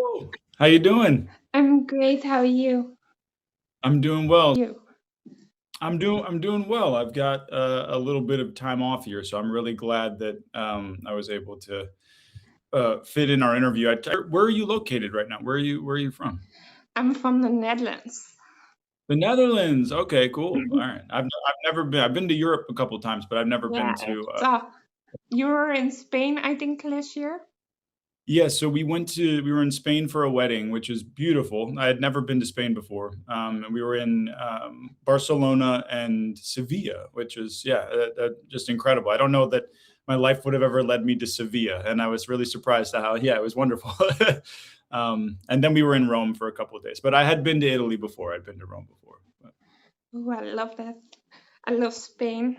Hello. How you doing? I'm great. How are you? I'm doing well. You. I'm doing well. I've got a little bit of time off here, so I'm really glad that I was able to fit in our interview. Where are you located right now? Where are you from? I'm from the Netherlands. The Netherlands. Okay, cool. All right. I've never been. I've been to Europe a couple times, but I've never Yeah. been to. So you were in Spain, I think, last year. Yeah, so we were in Spain for a wedding, which is beautiful. I had never been to Spain before. And we were in Barcelona and Sevilla, which is yeah, just incredible. I don't know that my life would have ever led me to Sevilla, and I was really surprised at how yeah, it was wonderful. And then we were in Rome for a couple of days, but I had been to Italy before. I'd been to Rome before. But Oh, I love that. I love Spain.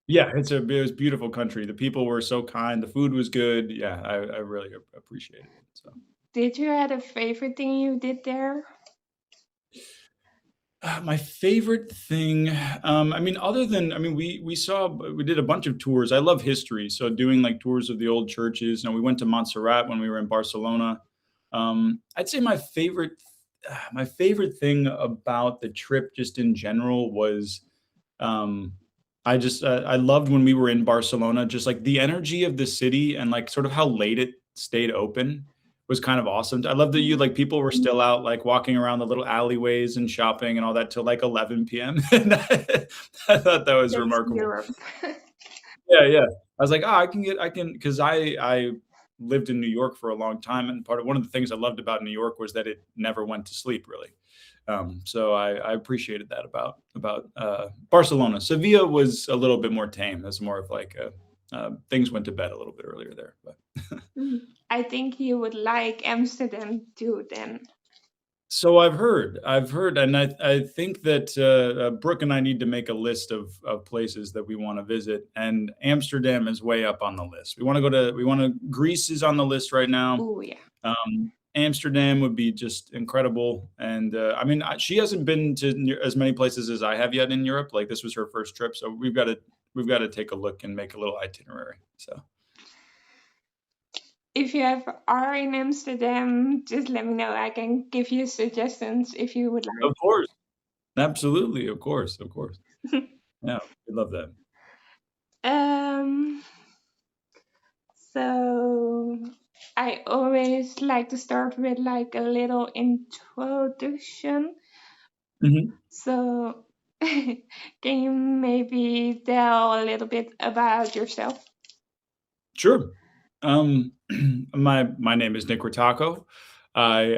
yeah, it was a beautiful country. The people were so kind. The food was good. Yeah, I really appreciated it. So. Did you have a favorite thing you did there? My favorite thing, I mean, we did a bunch of tours. I love history, so doing like tours of the old churches. We went to Montserrat when we were in Barcelona. I'd say my favorite thing about the trip, just in general, was um, I loved when we were in Barcelona, just like the energy of the city and like sort of how late it stayed open was kind of awesome. I love that you like people were still out like walking around the little alleyways and shopping and all that till like 11 p.m. And I thought that was That's remarkable. Europe. Yeah, yeah. I was like, oh, I can, because I lived in New York for a long time, and one of the things I loved about New York was that it never went to sleep really. So I appreciated that about Barcelona. Sevilla was a little bit more tame. It's more of like things went to bed a little bit earlier there, but. I think you would like Amsterdam too, then. So I've heard, and I think that Brooke and I need to make a list of places that we want to visit, and Amsterdam is way up on the list. Greece is on the list right now. Oh, yeah. Amsterdam would be just incredible, and I mean, she hasn't been to as many places as I have yet in Europe. Like this was her first trip, so we've got to take a look and make a little itinerary. So If you ever are in Amsterdam, just let me know. I can give you suggestions if you would of course, absolutely, of course, like. yeah, we love that. um. So I always like to start with like a little introduction. Mhm. So can you maybe tell a little bit about yourself? Sure. Um, my name is Nick Ritacco. I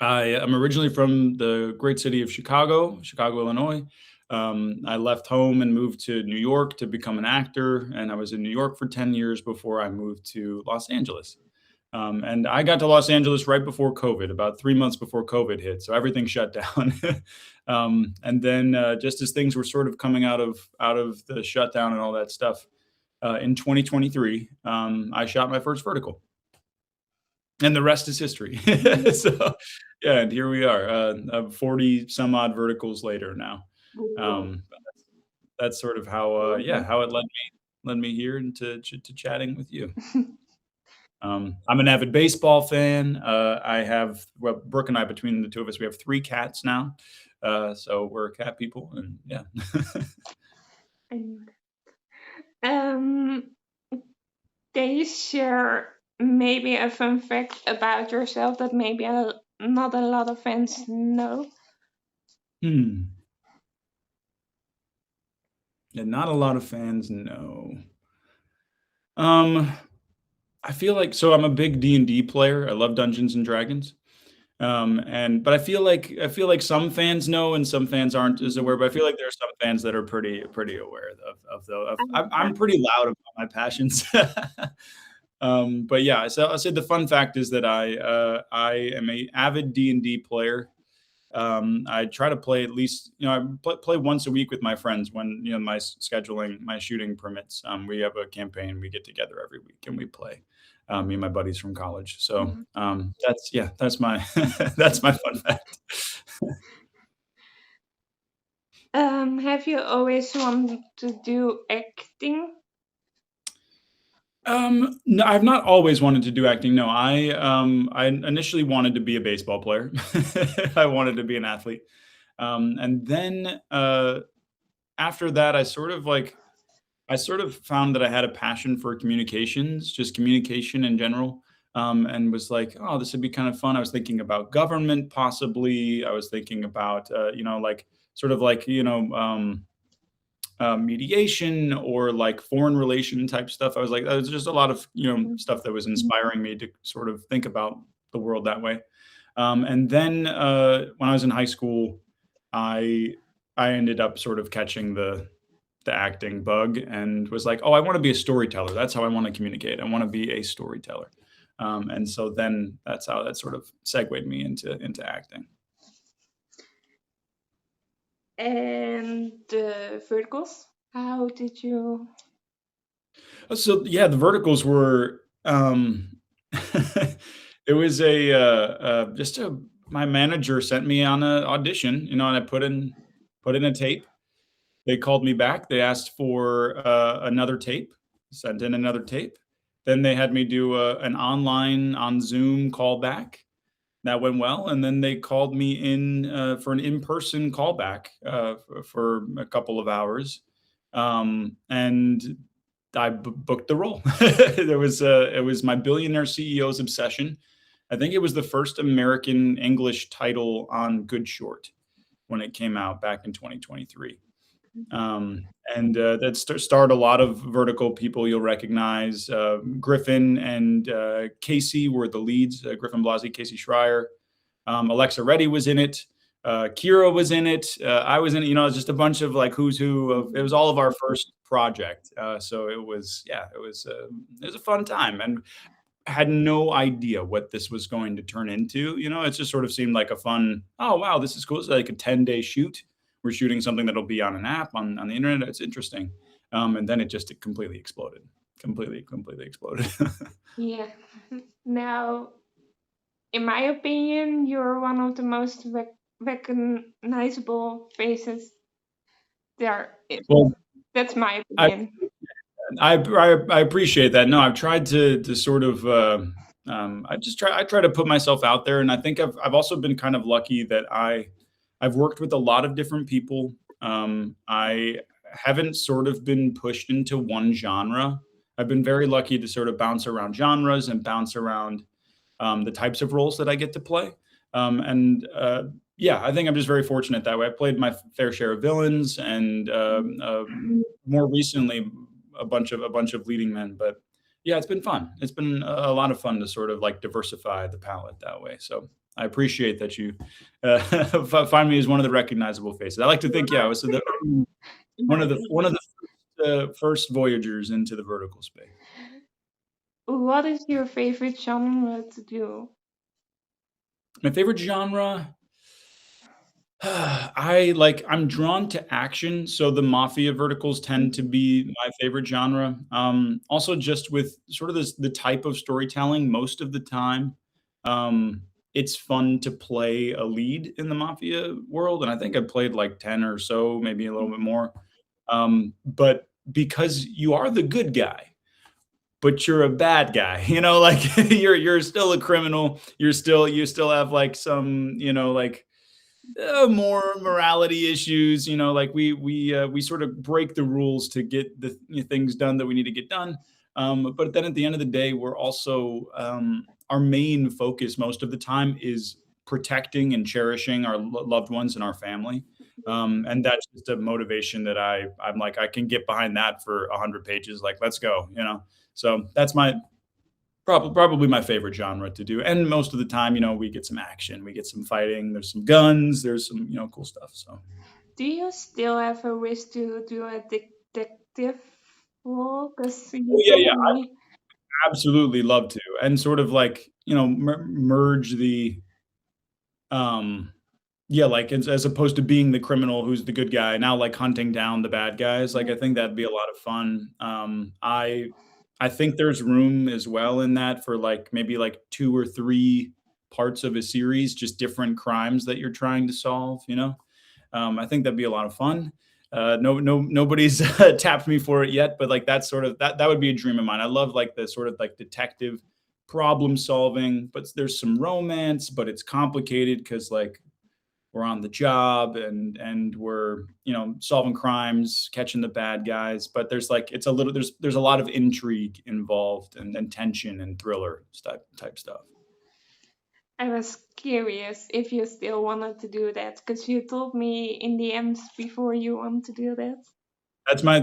I am originally from the great city of Chicago, Illinois. I left home and moved to New York to become an actor, and I was in New York for 10 years before I moved to Los Angeles. And I got to Los Angeles right before COVID, about 3 months before COVID hit, so everything shut down. And then, just as things were sort of coming out of the shutdown and all that stuff, in 2023, I shot my first vertical, and the rest is history. So, yeah, and here we are, 40 some odd verticals later now. Ooh. Um, that's sort of how, yeah, how it led me here into to chatting with you. I'm an avid baseball fan. Well, Brooke and I, between the two of us, we have 3 cats now. So we're cat people, and yeah. And, um, can you share maybe a fun fact about yourself that maybe not a lot of fans know? Hmm. Yeah, not a lot of fans know. Um, I feel like so I'm a big D&D player. I love Dungeons and Dragons. And but I feel like some fans know and some fans aren't as aware, but I feel like there are some fans that are pretty aware I'm pretty loud about my passions. But yeah, so I'll say the fun fact is that I am a avid D&D player. I try to play at least, I play once a week with my friends when, my shooting permits. We have a campaign, we get together every week and we play. Me and my buddies from college. So Mhm. that's my that's my fun fact. Have you always wanted to do acting? No, I've not always wanted to do acting. No, I initially wanted to be a baseball player. I wanted to be an athlete. And then after that, I sort of found that I had a passion for communications, just communication in general, and was like, oh, this would be kind of fun. I was thinking about government, possibly. I was thinking about, like sort of like, mediation or like foreign relation type stuff. I was like, there's just a lot of stuff that was inspiring me to sort of think about the world that way. And then when I was in high school, I I ended up sort of catching the acting bug and was like, oh, I want to be a storyteller. That's how I want to communicate. I want to be a storyteller. And so then that's how that sort of segued me into acting. And the verticals, how did you? So yeah, the verticals were it was just a my manager sent me on an audition, and I put in a tape. They called me back. They asked for another tape, sent in another tape. Then they had me do an online on Zoom callback. That went well, and then they called me in for an in-person callback for a couple of hours, and I booked the role. It was my billionaire CEO's obsession. I think it was the first American English title on Good Short when it came out back in 2023. And that starred a lot of vertical people you'll recognize. Griffin and Casey were the leads. Griffin Blasey, Casey Schreier. Alexa Reddy was in it. Kira was in it. I was in it. It's just a bunch of like who's who. It was all of our first project. So it was, yeah, it was a fun time, and had no idea what this was going to turn into. It just sort of seemed like a fun. Oh wow, this is cool. It's like a 10-day shoot. We're shooting something that'll be on an app on the internet. It's interesting. And then it completely exploded. Completely exploded. Yeah. Now, in my opinion, you're one of the most recognizable faces there is. Well, That's my I opinion. I appreciate that. No, I've tried to sort of I try to put myself out there, and I think I've also been kind of lucky that I've worked with a lot of different people. I haven't sort of been pushed into one genre. I've been very lucky to sort of bounce around genres and bounce around the types of roles that I get to play. And yeah, I think I'm just very fortunate that way. I played my fair share of villains, and more recently a bunch of leading men. But yeah, it's been fun. It's been a lot of fun to sort of like diversify the palette that way. So I appreciate that you find me as one of the recognizable faces. I like to think, yeah, I was one of the first voyagers into the vertical space. What is your favorite genre to do? My favorite genre, I'm drawn to action, so the mafia verticals tend to be my favorite genre. Also just with sort of the type of storytelling most of the time, it's fun to play a lead in the mafia world, and I think I played like 10 or so, maybe a little bit more. But because you are the good guy, but you're a bad guy, like you're still a criminal. You still have like some, like more morality issues. Like we sort of break the rules to get the things done that we need to get done. But then at the end of the day, we're also our main focus most of the time is protecting and cherishing our loved ones and our family. And that's just a motivation that I'm like I can get behind that for 100 pages. Like let's go. So that's my probably my favorite genre to do, and most of the time, we get some action, we get some fighting, there's some guns, there's some, cool stuff, so Do you still have a wish to do a detective role? Because oh, you yeah, told yeah, me. I absolutely love to, and sort of like, merge the, um yeah, like, as opposed to being the criminal who's the good guy, now, like, hunting down the bad guys, like, I think that'd be a lot of fun. I think there's room as well in that for, like, maybe, like, 2 or 3 parts of a series, just different crimes that you're trying to solve, I think that'd be a lot of fun. Nobody's tapped me for it yet, but like that's sort of that would be a dream of mine. I love like the sort of like detective problem solving, but there's some romance, but it's complicated because like we're on the job and we're solving crimes, catching the bad guys. But there's like it's a little there's a lot of intrigue involved and tension and thriller type stuff. I was curious if you still wanted to do that because you told me in the end before you want to do that.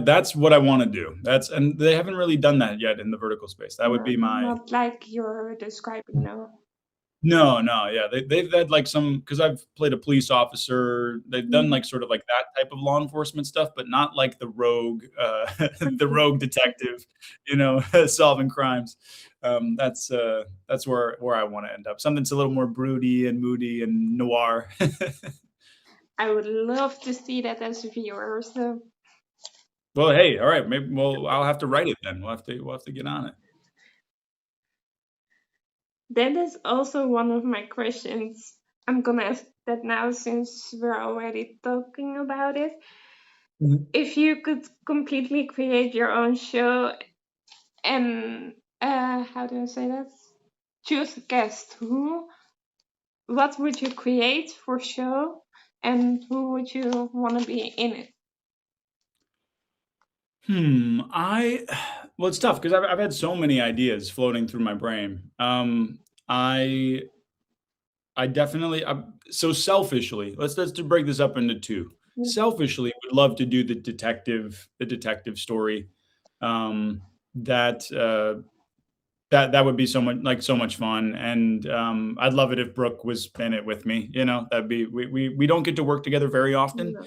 That's what I want to do. And they haven't really done that yet in the vertical space. That would No, be my not like you're describing now. No, no, yeah, they've had, like, some because 'cause I've played a police officer, they've done, Mm. like, sort of like that type of law enforcement stuff, but not like the rogue, the rogue detective, solving crimes. That's where I wanna end up. Something that's a little more broody and moody and noir. I would love to see that as a viewer. So Well, hey, alright, maybe well, I'll have to write it then. We'll have to get on it. that is also one of my questions. I'm gonna ask that now since we're already talking about it. Mhm. If you could completely create your own show and how do I say that? Choose a guest. What would you create for show, and who would you want to be in it? I well, it's tough because I've had so many ideas floating through my brain. I I definitely so selfishly, let's to break this up into 2. Selfishly, would love to do the detective story. Um, that, that would be so much fun, and, I'd love it if Brooke was in it with me, That'd be we don't get to work together very often. No.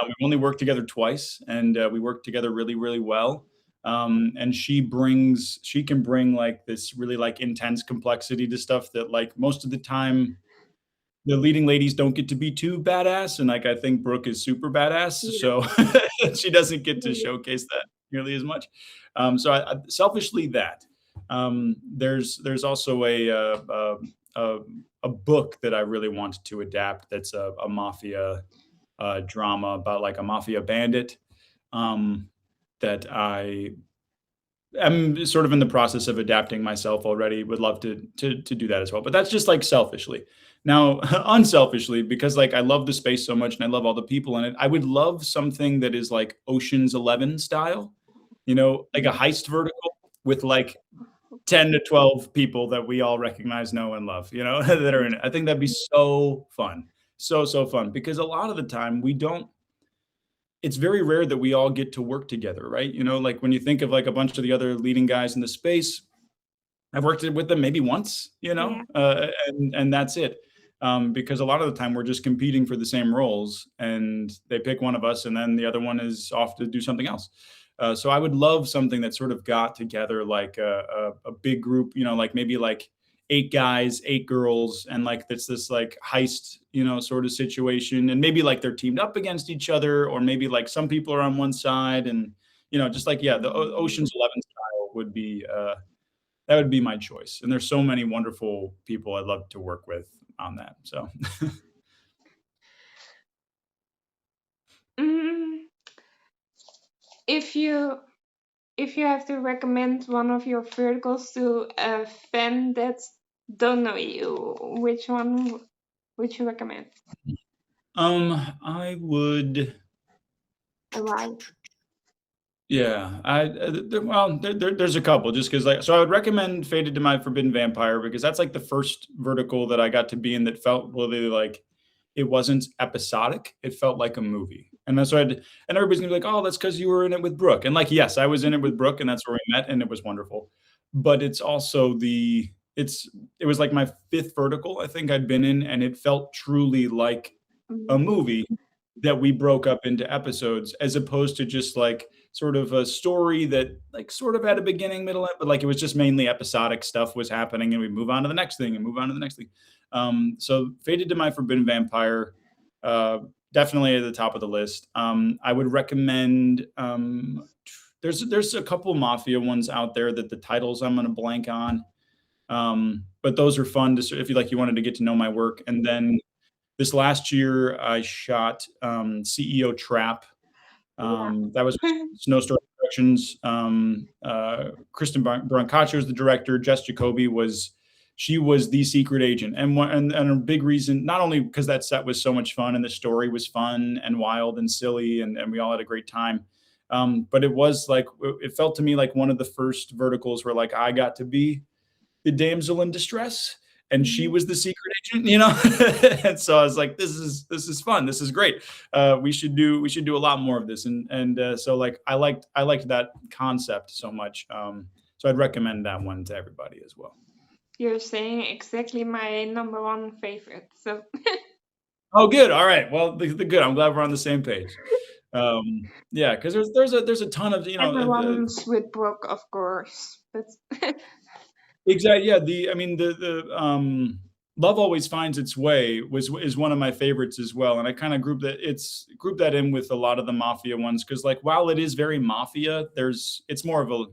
We've only worked together twice, and, we work together really, really well. And she can bring, like, this really, like, intense complexity to stuff that, like, most of the time the leading ladies don't get to be too badass, and, like, I think Brooke is super badass, Yeah. so she doesn't get to Yeah. showcase that nearly as much. So I selfishly that. There's also a a book that I really wanted to adapt that's a mafia, drama about, like, a mafia bandit, um, that I'm sort of in the process of adapting myself already. Would love to do that as well. But that's just like selfishly. Now, unselfishly, because like I love the space so much and I love all the people in it, I would love something that is like Ocean's 11 style, like a heist vertical with like 10 to 12 people that we all recognize, know, and love, that are in it. I think that'd be so fun. So fun. Because a lot of the time we don't it's very rare that we all get to work together, right? Like when you think of like a bunch of the other leading guys in the space, I've worked with them maybe once, Yeah. and that's it. Because a lot of the time we're just competing for the same roles, and they pick one of us, and then the other one is off to do something else. So I would love something that sort of got together like a big group, like maybe like 8 guys, 8 girls, and like it's this like heist, sort of situation, and maybe like they're teamed up against each other, or maybe like some people are on one side, and just like yeah, the Ocean's 11 style would be that would be my choice. And there's so many wonderful people I'd love to work with on that. So, Mm, if you if you have to recommend one of your verticals to a fan that don't know you, which one would you recommend? I would. Why? Yeah, well, there's a couple just because like, so I would recommend Faded to My Forbidden Vampire because that's like the first vertical that I got to be in that felt really like it wasn't episodic. It felt like a movie. And that's why, and everybody's gonna be like, oh, that's because you were in it with Brooke. And like, yes, I was in it with Brooke, and that's where we met, and it was wonderful. But it's also it was like my fifth vertical I think I'd been in, and it felt truly like a Mm, movie that we broke up into episodes as opposed to just like sort of a story that like sort of had a beginning, middle, end, but like it was just mainly episodic stuff was happening and we move on to the next thing and move on to the next thing. So Faded to My Forbidden Vampire, definitely at the top of the list. I would recommend there's a couple mafia ones out there that the titles I'm gonna blank on. But those are fun to if you like you wanted to get to know my work. And then this last year, I shot CEO Trap, Yeah. That was Snowstorm Productions. Kristen Brancato is the director. Jess Jacoby was she was the secret agent, and and a big reason, not only because that set was so much fun and the story was fun and wild and silly, and we all had a great time. But it was like it felt to me like one of the first verticals where like I got to be the damsel in distress and she Mhm. was the secret agent, you know. And so I was like, this is fun, this is great. We should do a lot more of this, and so like I liked that concept so much. So I'd recommend that one to everybody as well. You're saying exactly my number one favorite. So Oh, good. All right. Well, the good. I'm glad we're on the same page. Yeah, because there's a ton of everyone's with Brooke, of course. But exactly. Yeah. I mean, the Love Always Finds Its Way is one of my favorites as well, and I kind of group that in with a lot of the mafia ones because like while it is very mafia, it's more of a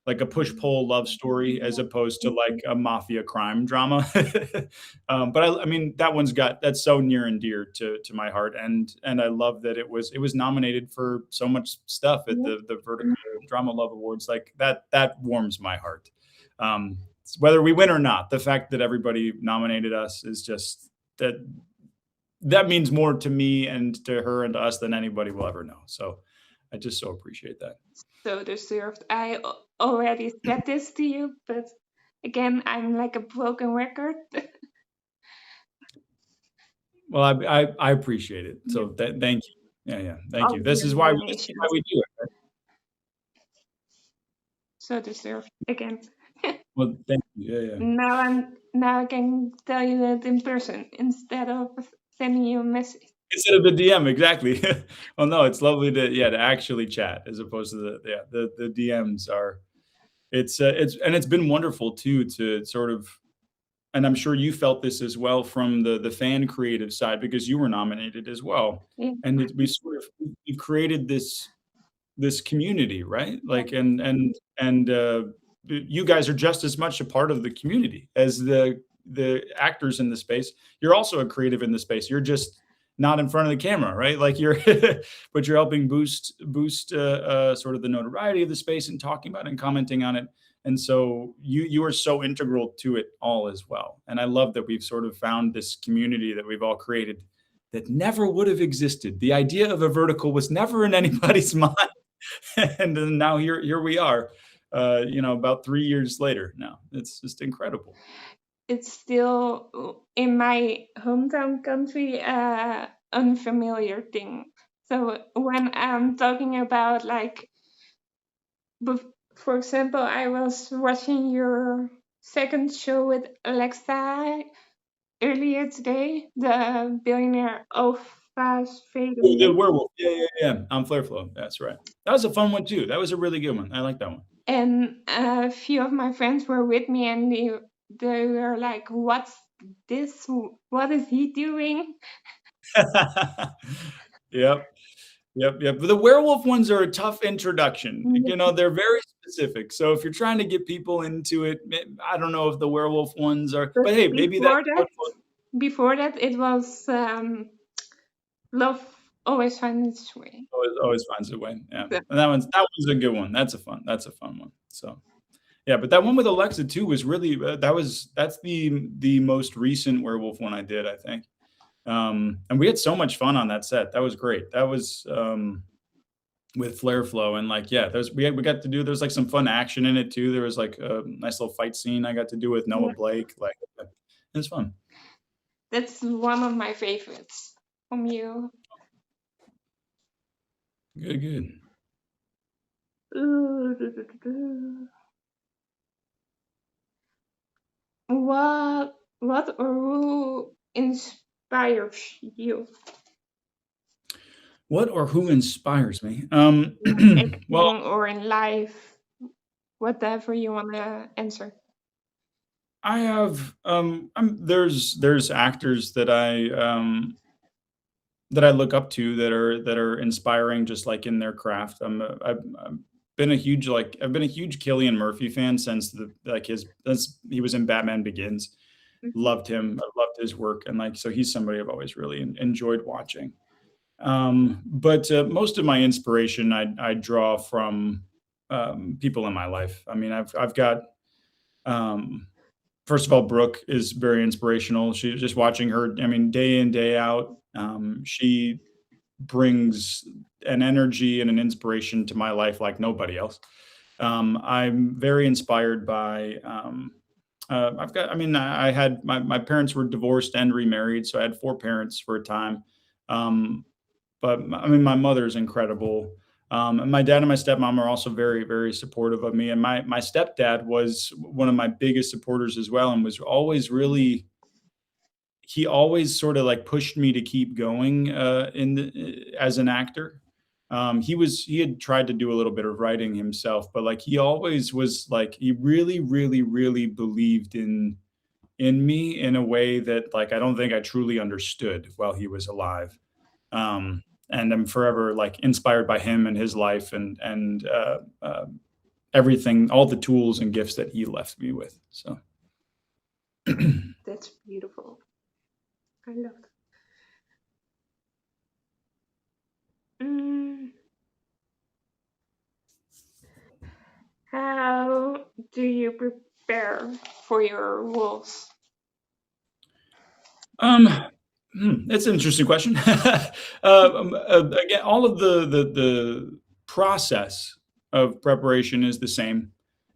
like a push pull love story as opposed to like a mafia crime drama. But I mean that's so near and dear to my heart, and I love that it was nominated for so much stuff at the Vertical Drama Love Awards. Like that warms my heart. Whether we win or not, the fact that everybody nominated us is just that means more to me and to her and to us than anybody will ever know. So I just so appreciate that. so deserved. I already said this to you, but again, I'm like a broken record. Well, I appreciate it. Yeah, So thank you. Yeah, yeah. Thank all you. your This is why donations. we do it. So deserved again. Well, thank you. Yeah, yeah. Now I can tell you that in person instead of sending you a message. Instead of the DM, exactly. Well, no, it's lovely to actually chat as opposed to the DMs are it's been wonderful too to sort of, and I'm sure you felt this as well from the fan creative side because you were nominated as well. Yeah, And we've created this community, right? yeah. Like, and you guys are just as much a part of the community as the actors in the space. You're also a creative in the space. You're just not in front of the camera, right? Like you're, but you're helping boost sort of the notoriety of the space and talking about it and commenting on it. And so you are so integral to it all as well. And I love that we've sort of found this community that we've all created that never would have existed. The idea of a vertical was never in anybody's mind. And then now here we are, about 3 years later. Now it's just incredible. It's still in my hometown country unfamiliar thing. So when I'm talking about like, for example, I was watching your second show with Alexa earlier today, the billionaire of fast The fading, werewolf, yeah, yeah, yeah. On Flare Flow, that's right. That was a fun one too. That was a really good one. I like that one. and a few of my friends were with me, and they were like, "What's this? What is he doing?" Yep, yep. But the werewolf ones are a tough introduction. They're very specific. So if you're trying to get people into it, I don't know if the werewolf ones are. But But hey, maybe that's what before that, it was love always finds its way. always finds a way. Yeah, So and that one's a good one. That's a fun one. So. Yeah, but that one with Alexa too was really that's the most recent werewolf one I did, I think. And we had so much fun on that set. That was great. That was with Flare Flow and like yeah, we got to do there's like some fun action in it too. There was like a nice little fight scene I got to do with Noah yeah, Blake. Like it was fun. that's one of my favorites from you. Good, good. What or who inspires you? What or who inspires me? In Well, acting or in life, whatever you want to answer. I have there's actors that I look up to that are inspiring just like in their craft. I've been a huge Killian Murphy fan since since he was in Batman Begins. Mhm. Loved him. I loved his work, and like so he's somebody I've always really enjoyed watching. But most of my inspiration I draw from people in my life. I mean, I've got um, first of all, Brooke is very inspirational. She just watching her. I mean, day in day out, she brings an energy and an inspiration to my life like nobody else. I'm very inspired by. I've got. I mean, I had my parents were divorced and remarried, so I had four parents for a time. Um, but I mean, my mother's incredible. And my dad and my stepmom are also very, very supportive of me. And my stepdad was one of my biggest supporters as well, and was always really he always sort of like pushed me to keep going as an actor. He had tried to do a little bit of writing himself, but like he always was like he really, really, really believed in me in a way that like I don't think I truly understood while he was alive. And I'm forever like inspired by him and his life and everything, all the tools and gifts that he left me with. So That's beautiful. I love that. How do you prepare for your roles? Um, that's an interesting question. Again, all of the process of preparation is the same.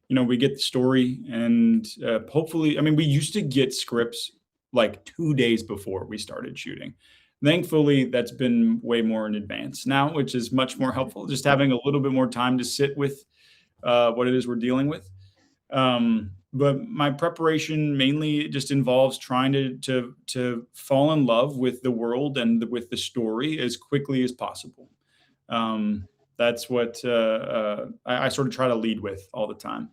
You know, we get the story, and hopefully, I mean, we used to get scripts like 2 days before we started shooting. Thankfully, that's been way more in advance now, which is much more helpful. Just having a little bit more time to sit with what it is we're dealing with. But my preparation mainly just involves trying to fall in love with the world and with the story as quickly as possible. That's what I sort of try to lead with all the time.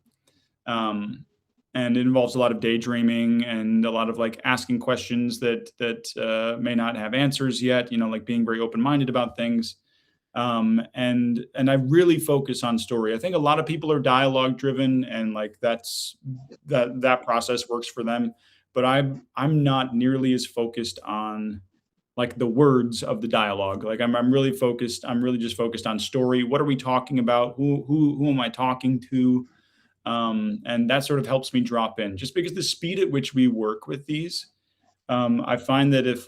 Um, and it involves a lot of daydreaming and a lot of like asking questions that may not have answers yet. You know, like being very open minded about things, and I really focus on story. I think a lot of people are dialogue driven, and like that process works for them. But I'm not nearly as focused on like the words of the dialogue. Like I'm really focused. I'm really just focused on story. What are we talking about? Who am I talking to? And that sort of helps me drop in, just because the speed at which we work with these I find that if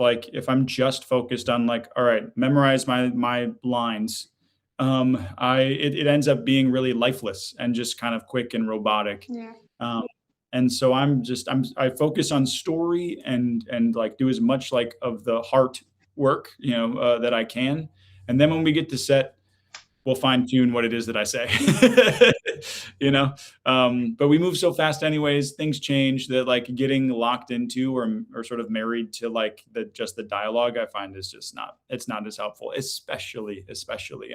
I'm just focused on like, all right, memorize my lines, it ends up being really lifeless and just kind of quick and robotic. Yeah. Um, and so I focus on story and like do as much like of the heart work, that I can. And then when we get to set, we'll fine tune what it is that I say. you know, but we move so fast, anyways. Things change that like getting locked into or sort of married to like the dialogue. I find is just not it's not as helpful, especially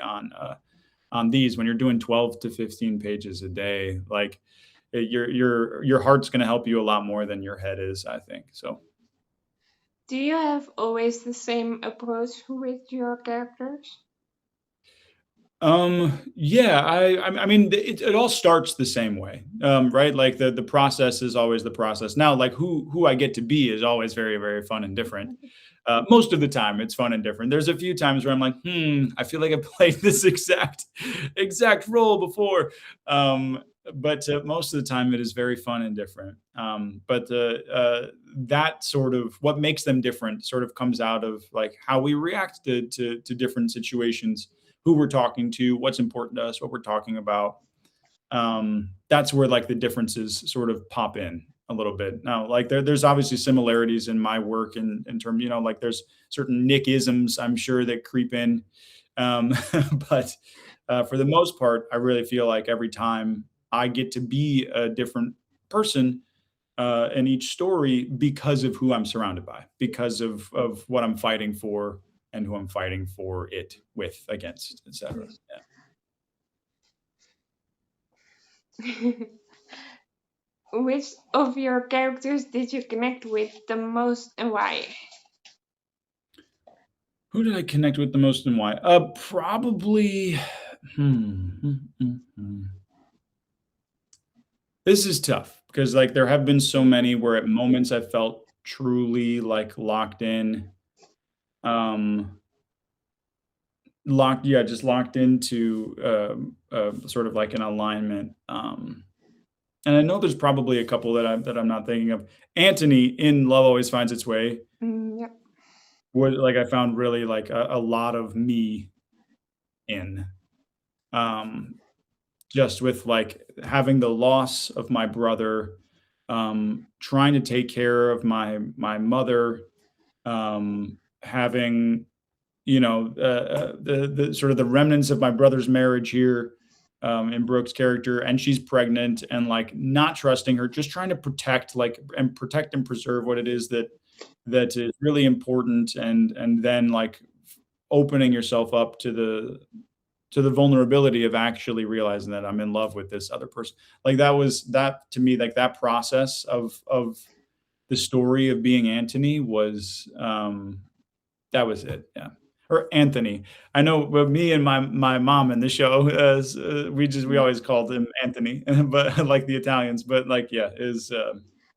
on these when you're doing 12 to 15 pages a day. Like your heart's going to help you a lot more than your head is. I think so. Do you have always the same approach with your characters? Yeah, I mean, it all starts the same way, right? Like the process is always the process. Now, like who I get to be is always very, very fun and different. Most of the time, it's fun and different. There's a few times where I'm like, I feel like I played this exact role before. But most of the time, it is very fun and different. But that sort of what makes them different sort of comes out of like how we react to different situations, who we're talking to, what's important to us, what we're talking about. That's where like the differences sort of pop in a little bit. Now, like there's obviously similarities in my work in terms, like there's certain Nick-isms I'm sure that creep in. Um, but for the most part, I really feel like every time I get to be a different person in each story because of who I'm surrounded by, because of what I'm fighting for and who I'm fighting for it with, against, etc. Yeah. Which of your characters did you connect with the most and why? Who did I connect with the most and why? Probably. This is tough because like there have been so many where at moments I felt truly like locked in. Um, locked, yeah, just locked into, sort of like an alignment, and I know there's probably a couple that I'm not thinking of. Anthony in Love Always Finds Its Way Yeah. was like I found really like a lot of me in, um, just with like having the loss of my brother, trying to take care of my mother, having the sort of the remnants of my brother's marriage here, in Brooke's character, and she's pregnant and like not trusting her, just trying to protect and protect and preserve what it is that is really important, and then like opening yourself up to the vulnerability of actually realizing that I'm in love with this other person. Like that to me, like that process of the story of being Anthony was that was it, yeah. Or Anthony. I know, but me and my mom in the show, we Yeah. always called him Anthony, but like the Italians, but like, yeah,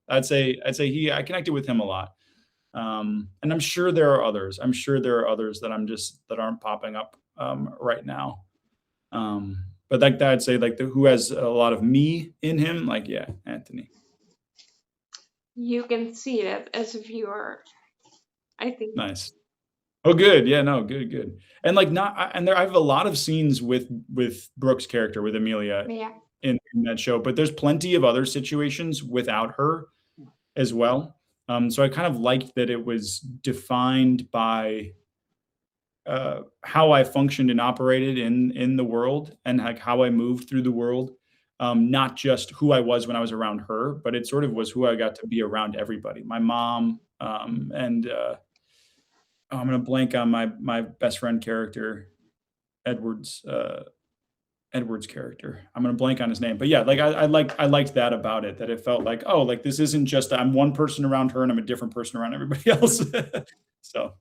I'd say I connected with him a lot. And I'm sure there are others. I'm sure there are others that aren't popping up, right now. But like that, I'd say like who has a lot of me in him, like, yeah, Anthony. You can see that as a viewer, I think. Nice. Oh, good. Yeah, no, good, good. And like not and there I have a lot of scenes with Brooke's character, with Amelia Yeah. in that show, but there's plenty of other situations without her as well. So I kind of liked that it was defined by how I functioned and operated in the world, and like how I moved through the world. Not just who I was when I was around her, but it sort of was who I got to be around everybody. My mom, and oh, I'm gonna blank on my best friend character, Edward's Edward's character. I'm gonna blank on his name, but yeah, like I liked that about it. That it felt like, oh, like this isn't just I'm one person around her and I'm a different person around everybody else. So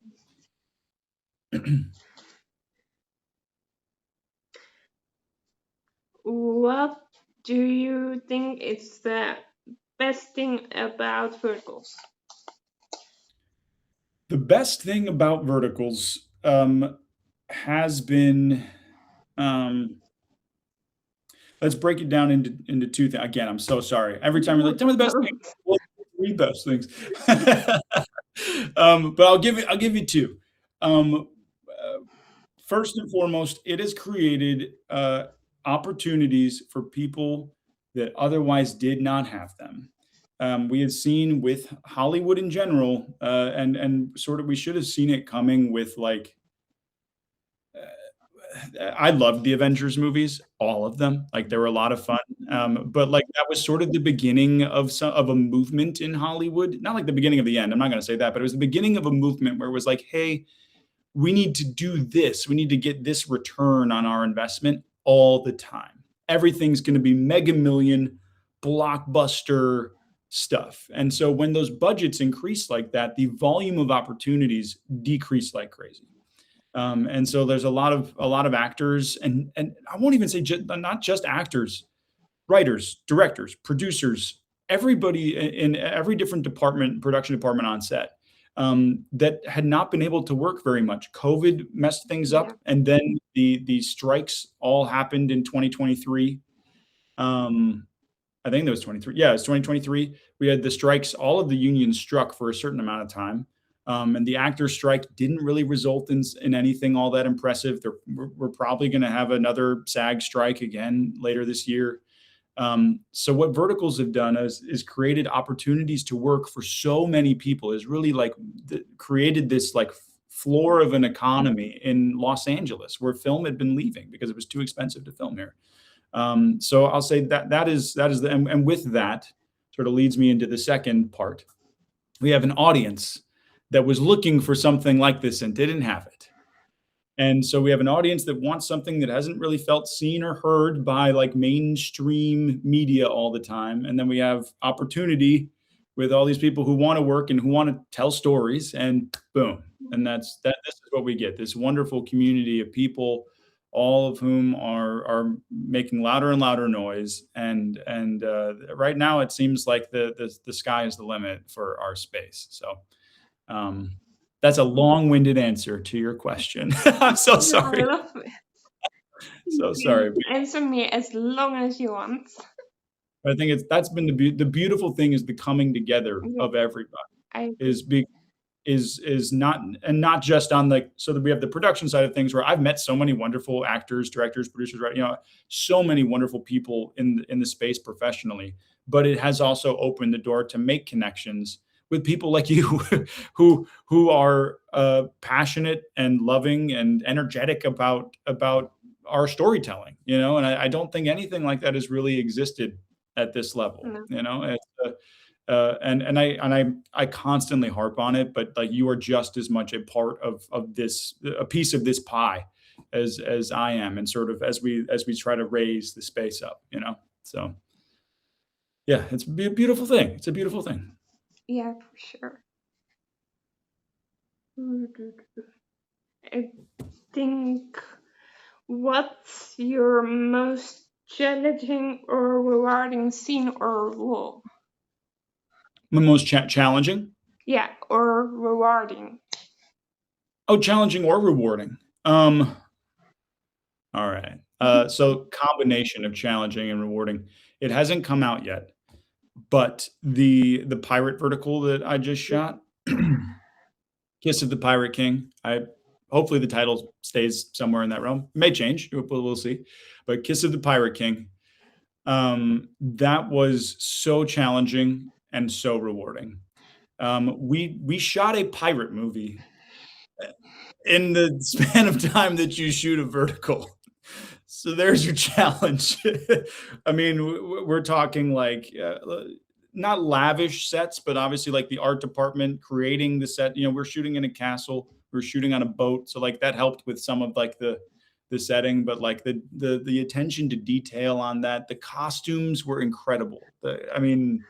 What do you think is the best thing about verticals? the best thing about verticals, has been, um, let's break it down into two things. Again, I'm so sorry. Every time you're like, tell me the best thing. Well, three best things. But I'll give you two. Uh, First and foremost, it has created opportunities for people that otherwise did not have them. We had seen with Hollywood in general, and sort of we should have seen it coming with like I loved the Avengers movies, all of them. Like they were a lot of fun. But like that was sort of the beginning of a movement in Hollywood. Not like the beginning of the end. I'm not going to say that, but it was the beginning of a movement where it was like, hey, we need to do this. We need to get this return on our investment all the time. Everything's going to be mega million blockbuster stuff. And so when those budgets increase like that, the volume of opportunities decrease like crazy. And so there's a lot of actors, and I won't even say not just actors, writers, directors, producers, everybody in every different department, production department on set, that had not been able to work very much. COVID messed things Yeah. up, and then the strikes all happened in 2023. Um, I think that was 23. Yeah, it's 2023. We had the strikes. All of the unions struck for a certain amount of time. And the actors' strike didn't really result in anything all that impressive. We're probably going to have another SAG strike again later this year. So what verticals have done is created opportunities to work for so many people. Is really like created this like floor of an economy in Los Angeles where film had been leaving because it was too expensive to film here. So I'll say that is and with that sort of leads me into the second part. We have an audience that was looking for something like this and didn't have it. And so we have an audience that wants something that hasn't really felt seen or heard by like mainstream media all the time. And then we have opportunity with all these people who want to work and who want to tell stories, and boom. And this is what we get. This wonderful community of people, all of whom are making louder and louder noise. And right now it seems like the sky is the limit for our space. So um That's a long-winded answer to your question. I'm so No, I sorry. love it. So You sorry. can answer me as long as you want. But I think that's been the beautiful thing is the coming together Yeah, of everybody I agree. is be is not and not just on the so that we have the production side of things where I've met so many wonderful actors, directors, producers, right? So many wonderful people in the space professionally, but it has also opened the door to make connections with people like you who are passionate and loving and energetic about our storytelling, and I don't think anything like that has really existed at this level, No, it's, and I constantly harp on it, but like you are just as much a part of this, a piece of this pie, as I am, and sort of as we try to raise the space up. So yeah, it's a beautiful thing. It's a beautiful thing. yeah, for sure. I think what's your most challenging or rewarding scene or role? The most challenging. Yeah, or rewarding. Oh, challenging or rewarding. All right. So combination of challenging and rewarding. It hasn't come out yet, but the pirate vertical that I just shot, Kiss of the Pirate King. I hopefully the title stays somewhere in that realm. It may change. We'll see. But Kiss of the Pirate King. That was so challenging and so rewarding. We shot a pirate movie in the span of time that you shoot a vertical. So there's your challenge. I mean, we're talking like not lavish sets, but obviously like the art department creating the set. We're shooting in a castle, we're shooting on a boat, so like that helped with some of like the setting, but like the attention to detail on that. The costumes were incredible. I mean,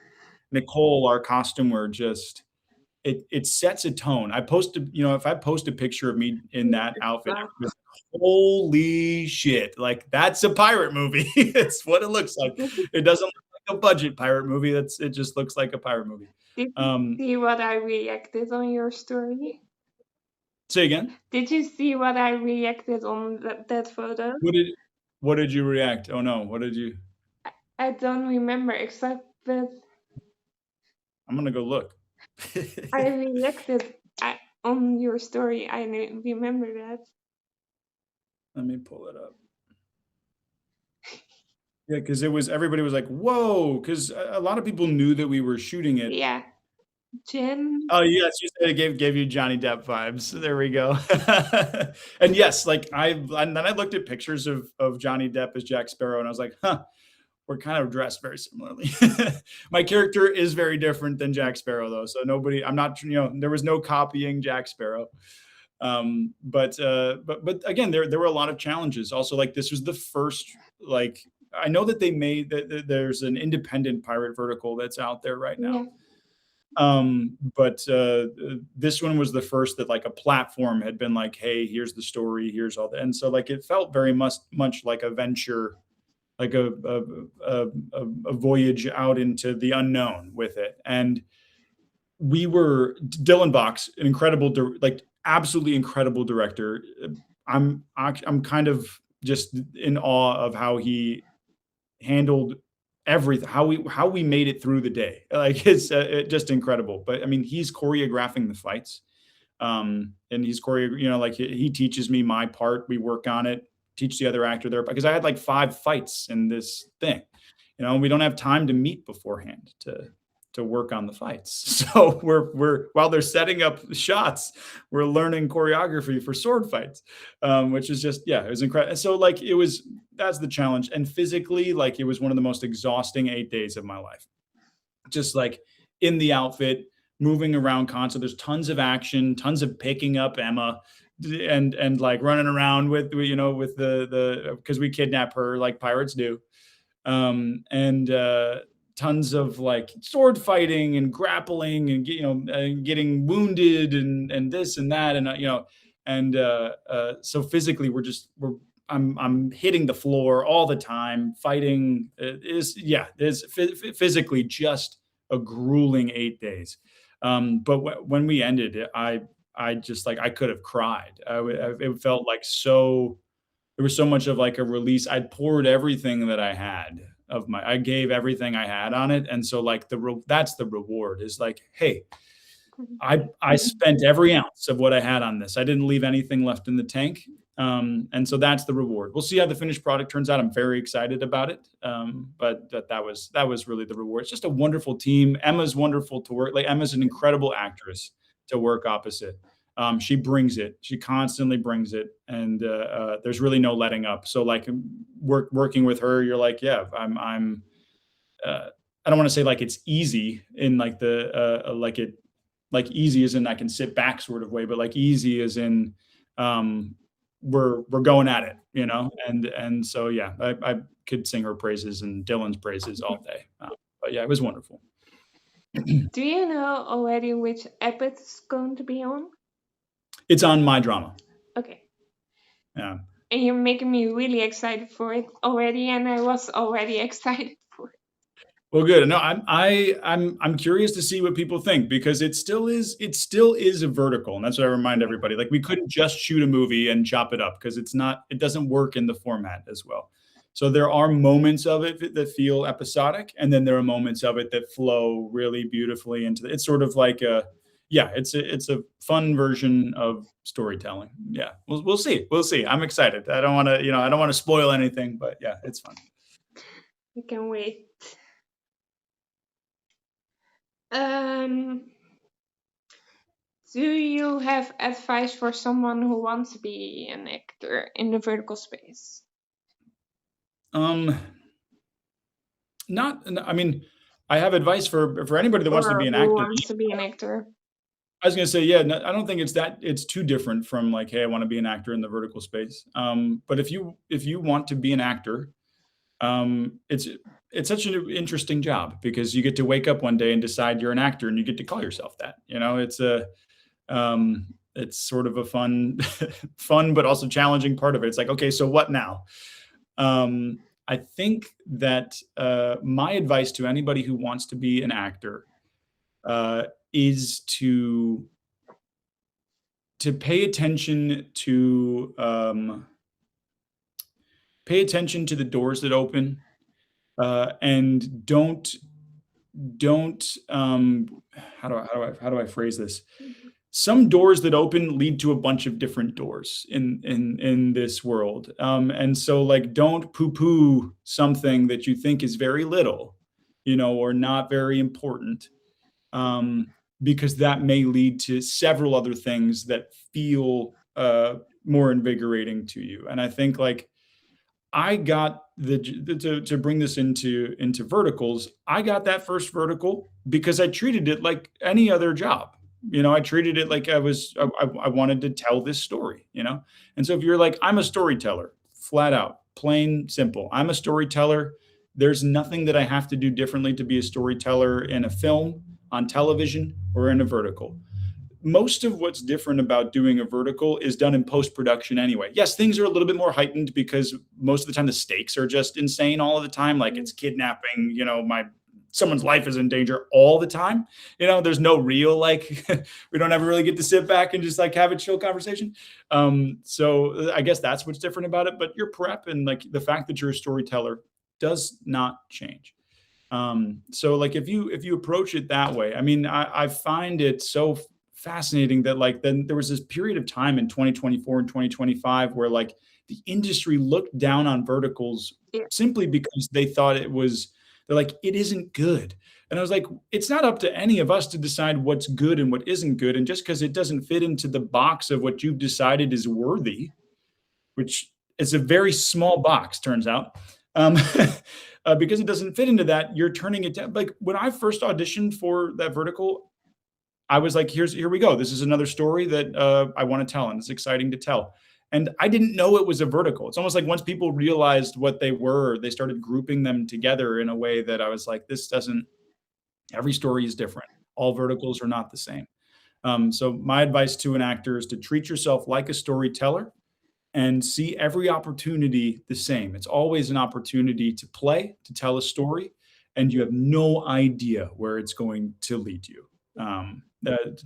Nicole, our costumer, just it sets a tone. If I post a picture of me in that outfit, Wow. everybody's like, holy shit, like that's a pirate movie. It's what it looks like. It doesn't look like a budget pirate movie. It just looks like a pirate movie. Did you Um, see what I reacted on your story? Say again. Did you see what I reacted on that photo? What did what did you react? Oh no, what did you? I don't remember except that I'm gonna go look. I reacted on your story. I remember that. Let me pull it up. Yeah, because everybody was like, "Whoa!" Because a lot of people knew that we were shooting it. Yeah, Jen. Oh, yes, you said it gave you Johnny Depp vibes. There we go. And yes, like and then I looked at pictures of Johnny Depp as Jack Sparrow, and I was like, "Huh, we're kind of dressed very similarly." My character is very different than Jack Sparrow, though, so nobody I'm not there was no copying Jack Sparrow. But again, there were a lot of challenges. Also, like, this was the first, like I know that they made that there's an independent pirate vertical that's out there right now. Yeah, But this one was the first that like a platform had been like, hey, here's the story, here's all that, and so like it felt very much like a venture, like a voyage out into the unknown with it. And we were Dylan Box, an incredible, like absolutely incredible director. I'm kind of just in awe of how he handled everything, how we made it through the day. Like just incredible. But I mean, he's choreographing the fights, and he's like he teaches me my part. We work on it, teach the other actor there because I had like 5 fights in this thing. We don't have time to meet beforehand to work on the fights. So we're while they're setting up the shots, we're learning choreography for sword fights, which is just yeah, it was incredible. So like that's the challenge, and physically, like it was one of the most exhausting 8 days of my life. Just like in the outfit, moving around constantly. There's tons of action, tons of picking up Emma, and like running around with the because we kidnap her like pirates do, and tons of like sword fighting and grappling and getting wounded and this and that and so physically I'm hitting the floor all the time fighting. Is physically just a grueling 8 days. But when we ended, I just like I could have cried. It felt like so there was so much of like a release. I'd poured everything that I had of my I gave everything I had on it. And so like that's the reward is like, hey, I spent every ounce of what I had on this. I didn't leave anything left in the tank. And so that's the reward. We'll see how the finished product turns out. I'm very excited about it. But that was really the reward. It's just a wonderful team. Emma's wonderful to work. Like Emma's an incredible actress to work opposite. She brings it. She constantly brings it, and there's really no letting up. So like working with her, you're like, yeah, uh, I don't want to say like it's easy in like like it like easy as in I can sit back sort of way, but like easy as in um, we're going at it, you know. And so yeah, I could sing her praises and Dylan's praises all day. But yeah, it was wonderful. Do you know already which app it's going to be on? It's on My Drama. Okay. Yeah. And you're making me really excited for it already, and I was already excited for it. Well, good. No, I'm curious to see what people think because it still is a vertical, and that's what I remind everybody. Like we couldn't just shoot a movie and chop it up because it doesn't work in the format as well. So there are moments of it that feel episodic, and then there are moments of it that flow really beautifully into it's sort of like a yeah, it's a fun version of storytelling. Yeah, we'll see. We'll see. I'm excited. I don't want to, I don't want to spoil anything, but yeah, it's fun. I can wait. Um, do you have advice for someone who wants to be an actor in the vertical space? Um, Not I mean, I have advice for anybody that wants to Or be an who actor. wants to be an actor? I was gonna say, yeah, no, I don't think it's too different from like, hey, I want to be an actor in the vertical space. But if you want to be an actor, it's such an interesting job because you get to wake up one day and decide you're an actor and you get to call yourself that. You know, it's sort of a fun, fun but also challenging part of it. It's like, okay, so what now? I think that my advice to anybody who wants to be an actor uh, is to pay attention to the doors that open and don't how do I phrase this? Some doors that open lead to a bunch of different doors in this world. And so like don't poo-poo something that you think is very little, or not very important. Um, because that may lead to several other things that feel more invigorating to you. And I think like I got to bring this into verticals. I got that first vertical because I treated it like any other job. I treated it like I wanted to tell this story. And so if you're like, I'm a storyteller, flat out, plain simple. I'm a storyteller. There's nothing that I have to do differently to be a storyteller in a film, on television, or in a vertical. Most of what's different about doing a vertical is done in post production anyway. Yes, things are a little bit more heightened because most of the time the stakes are just insane all of the time. Like it's kidnapping, my someone's life is in danger all the time. There's no real like we don't ever really get to sit back and just like have a chill conversation. So I guess that's what's different about it. But your prep and like the fact that you're a storyteller does not change. So like if you approach it that way, I mean, I find it so fascinating that like then there was this period of time in 2024 and 2025 where like the industry looked down on verticals Yeah. simply because they thought they're like, it isn't good. And I was like, it's not up to any of us to decide what's good and what isn't good. And just because it doesn't fit into the box of what you've decided is worthy, which is a very small box, turns out. Because it doesn't fit into that, you're turning it down. Like when I first auditioned for that vertical, I was like, here we go. This is another story that I want to tell, and it's exciting to tell. And I didn't know it was a vertical. It's almost like once people realized what they were, they started grouping them together in a way that I was like, every story is different. All verticals are not the same. So my advice to an actor is to treat yourself like a storyteller and see every opportunity the same. It's always an opportunity to play, to tell a story, and you have no idea where it's going to lead you.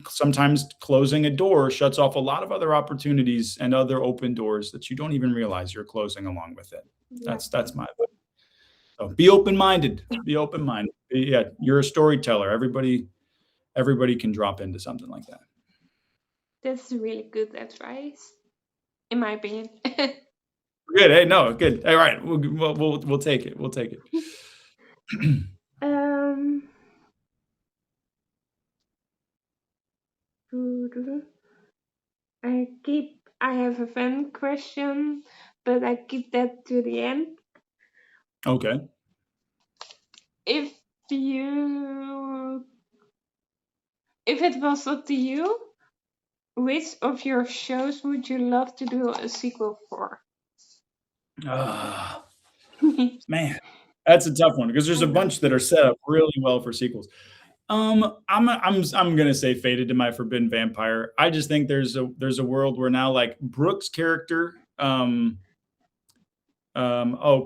Sometimes closing a door shuts off a lot of other opportunities and other open doors that you don't even realize you're closing along with it. Yeah. That's my so be open-minded. Be open-minded. Yeah, you're a storyteller. Everybody can drop into something like that. That's really good advice, in my opinion. Good. Hey, no, good. All right, we'll take it. We'll take it. um, I have a fun question, but I keep that to the end. Okay. If you, if it was up to you, which of your shows would you love to do a sequel for? Ah, man, that's a tough one because there's I a know. bunch that are set up really well for sequels. I'm gonna say Fated to My Forbidden Vampire. I just think there's a world where now like Brooke's character, oh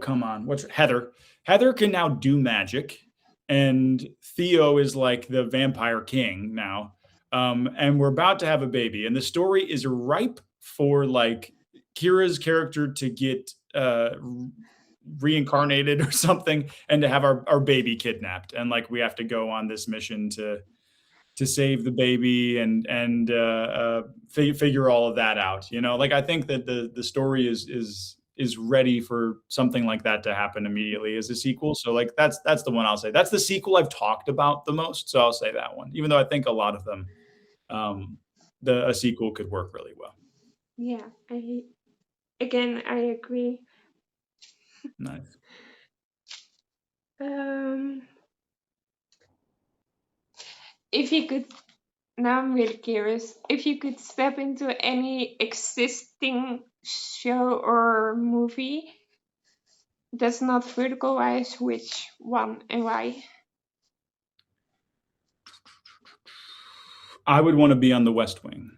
come on, what's Heather? Heather can now do magic, and Theo is like the vampire king now. And we're about to have a baby, and the story is ripe for like Kira's character to get reincarnated or something, and to have our baby kidnapped, and like we have to go on this mission to save the baby and figure all of that out. You know, like I think that the story is ready for something like that to happen immediately as a sequel. So like that's the one I'll say. That's the sequel I've talked about the most. So I'll say that one, even though I think a lot of them, um, a sequel could work really well. Yeah, I agree. Nice. Um, if you could, now I'm really curious. If you could step into any existing show or movie that's not vertical wise, which one and why? I would want to be on the West Wing.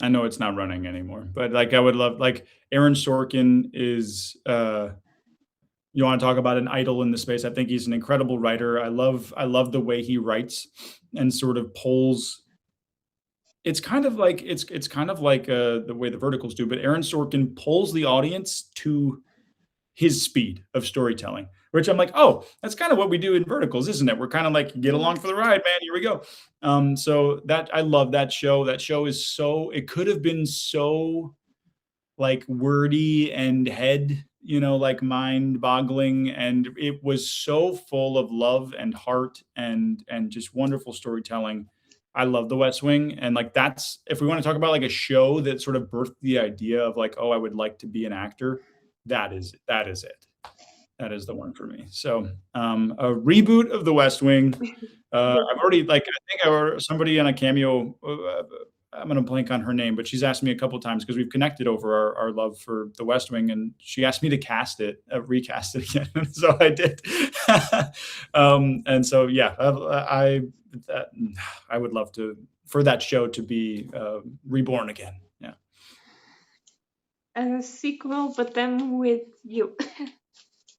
I know it's not running anymore, but like I would love like Aaron Sorkin is you want to talk about an idol in the space. I think he's an incredible writer. I love the way he writes and sort of pulls. It's kind of like the way the verticals do, but Aaron Sorkin pulls the audience to his speed of storytelling, which I'm like, oh, that's kind of what we do in verticals, isn't it? We're kind of like, get Yeah. along for the ride, man. Here we go. So that I love that show. That show is so it could have been so like wordy and like mind boggling. And it was so full of love and heart and just wonderful storytelling. I love the West Wing. And like, that's, if we want to talk about like a show that sort of birthed the idea of like, oh, I would like to be an actor, that is it. That is the one for me. So, a reboot of The West Wing. I've already like I think somebody on a cameo. I'm gonna blank on her name, but she's asked me a couple times because we've connected over our love for The West Wing, and she asked me to recast it again. So I did. And so yeah, that, I would love to for that show to be reborn again. Yeah. A sequel, but then with you.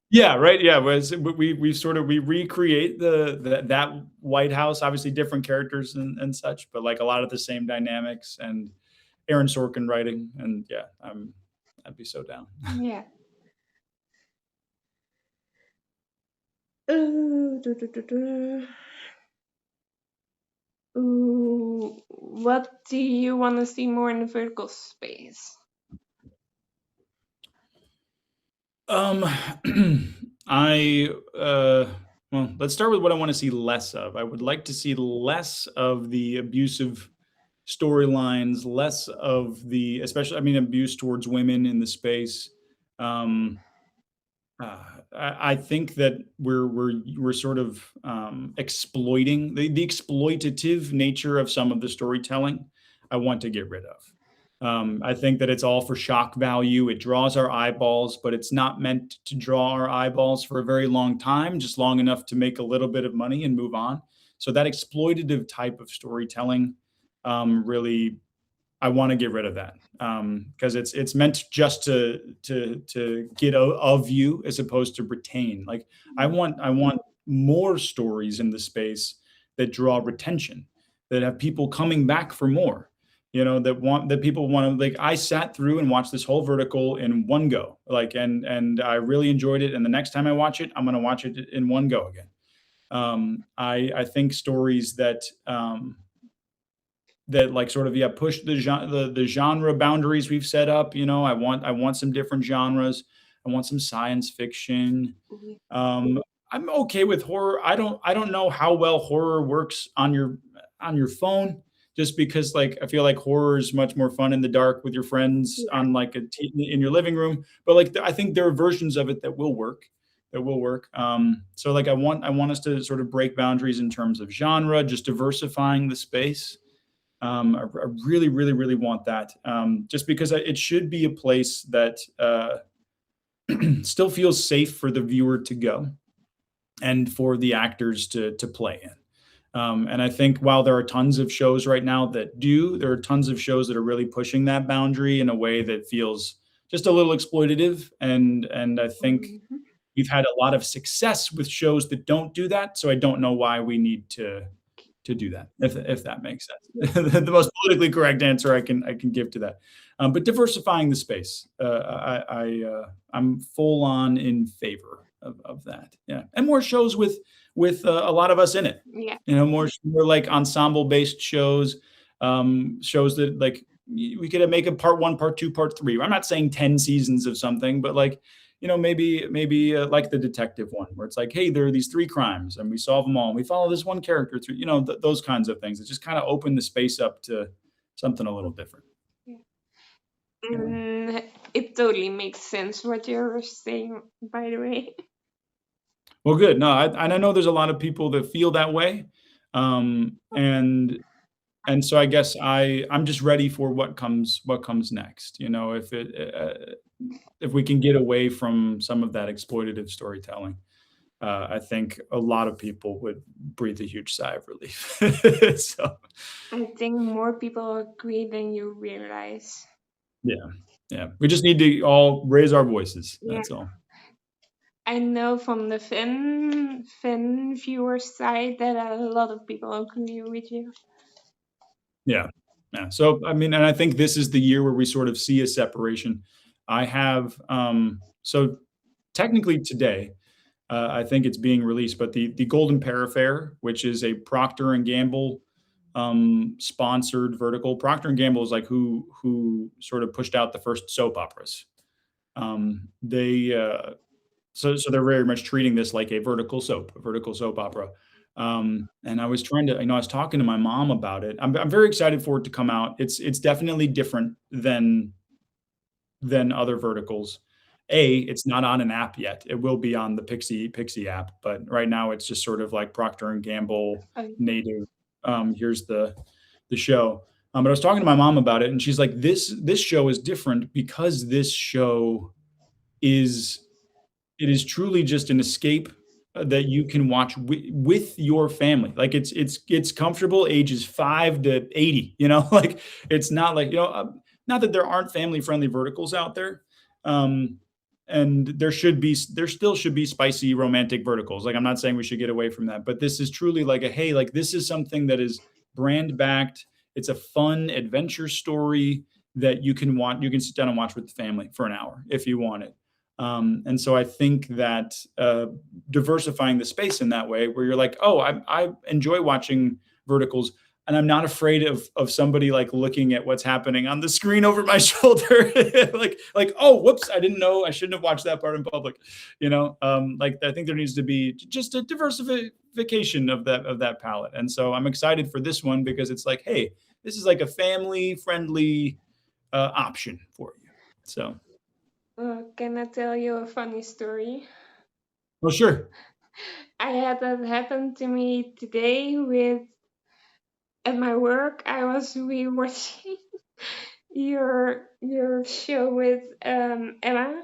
Yeah, right. Yeah, we sort of we recreate that White House, obviously different characters and such, but like a lot of the same dynamics and Aaron Sorkin writing, and yeah, I'd be so down. Yeah. Ooh, Ooh, what do you want to see more in the vertical space? Um, I well, let's start with what I want to see less of. I would like to see less of the abusive storylines, less of the, especially, I mean, abuse towards women in the space. Um, I think that we're sort of exploiting the exploitative nature of some of the storytelling. I want to get rid of. I think that it's all for shock value. It draws our eyeballs, but it's not meant to draw our eyeballs for a very long time, just long enough to make a little bit of money and move on. So that exploitative type of storytelling, really, I want to get rid of that, because it's meant just to get of you as opposed to retain. Like I want more stories in the space that draw retention, that have people coming back for more. That people want to, like, I sat through and watched this whole vertical in one go, like, and I really enjoyed it. And the next time I watch it, I'm going to watch it in one go again. I think stories that like sort of, yeah, push the genre boundaries we've set up. I want some different genres. I want some science fiction. Yeah. um, I'm okay with horror. I don't know how well horror works on your phone, just because, like, I feel like horror is much more fun in the dark with your friends Yeah. on, like, in your living room. But, like, I think there are versions of it that will work. So, like, I want us to sort of break boundaries in terms of genre, just diversifying the space. I really, really, really want that, just because it should be a place that still feels safe for the viewer to go and for the actors to play in. And I think while there are tons of shows right now that do, there are tons of shows that are really pushing that boundary in a way that feels just a little exploitative. And I think Mhm. we've had a lot of success with shows that don't do that. So I don't know why we need to do that, if that makes Yeah. sense. The most politically correct answer I can give to that. But diversifying the space, I'm full on in favor of that. Yeah, and more shows with a lot of us in it. Yeah. More like ensemble based shows, shows that, like, we could make a part one, part two, part three. I'm not saying 10 seasons of something, but, like, maybe like the detective one, where it's like, hey, there are these three crimes, and we solve them all, and we follow this one character through. Those kinds of things. It just kind of open the space up to something a little different. Yeah. Yeah. It totally makes sense what you're saying, by the way. Well, good. No, and I know there's a lot of people that feel that way, and so I guess I'm just ready for what comes next. If we can get away from some of that exploitative storytelling, I think a lot of people would breathe a huge sigh of relief. So, I think more people agree than you realize. yeah, yeah, we just need to all raise our voices. Yeah. That's all. I know from the fan viewer side that a lot of people agree with you. Yeah, yeah. So, I mean, and I think this is the year where we sort of see a separation. So technically today, I think it's being released, but the Golden Parafair, which is a Procter and Gamble sponsored vertical. Procter and Gamble is like who sort of pushed out the first soap operas. They so they're very much treating this like a vertical soap opera. And I was talking to my mom about it. I'm very excited for it to come out. It's definitely different than other verticals. It's not on an app yet. It will be on the Pixie app, but right now it's just sort of like Procter and Gamble Um, native. Here's the show. But I was talking to my mom about it, and she's like, "This show is different because this show is it is truly just an escape that you can watch with your family. Like, it's comfortable ages 5 to 80, like, it's not like, not that there aren't family friendly verticals out there. Um, and there still should be spicy romantic verticals. Like, I'm not saying we should get away from that, but this is truly like hey, like, this is something that is brand backed. It's a fun adventure story that you can sit down and watch with the family for an hour if you want it. And so I think that diversifying the space in that way, where you're like, oh, I enjoy watching verticals, and I'm not afraid of somebody, like, looking at what's happening on the screen over my shoulder, like, oh, whoops, I didn't know, I shouldn't have watched that part in public. Like, I think there needs to be just a diversification of that palette, and so I'm excited for this one because it's like, hey, this is like a family friendly option for you. So, can I tell you a funny story? well, sure. I had that happen to me today with at my work. I was rewatching your show with Emma.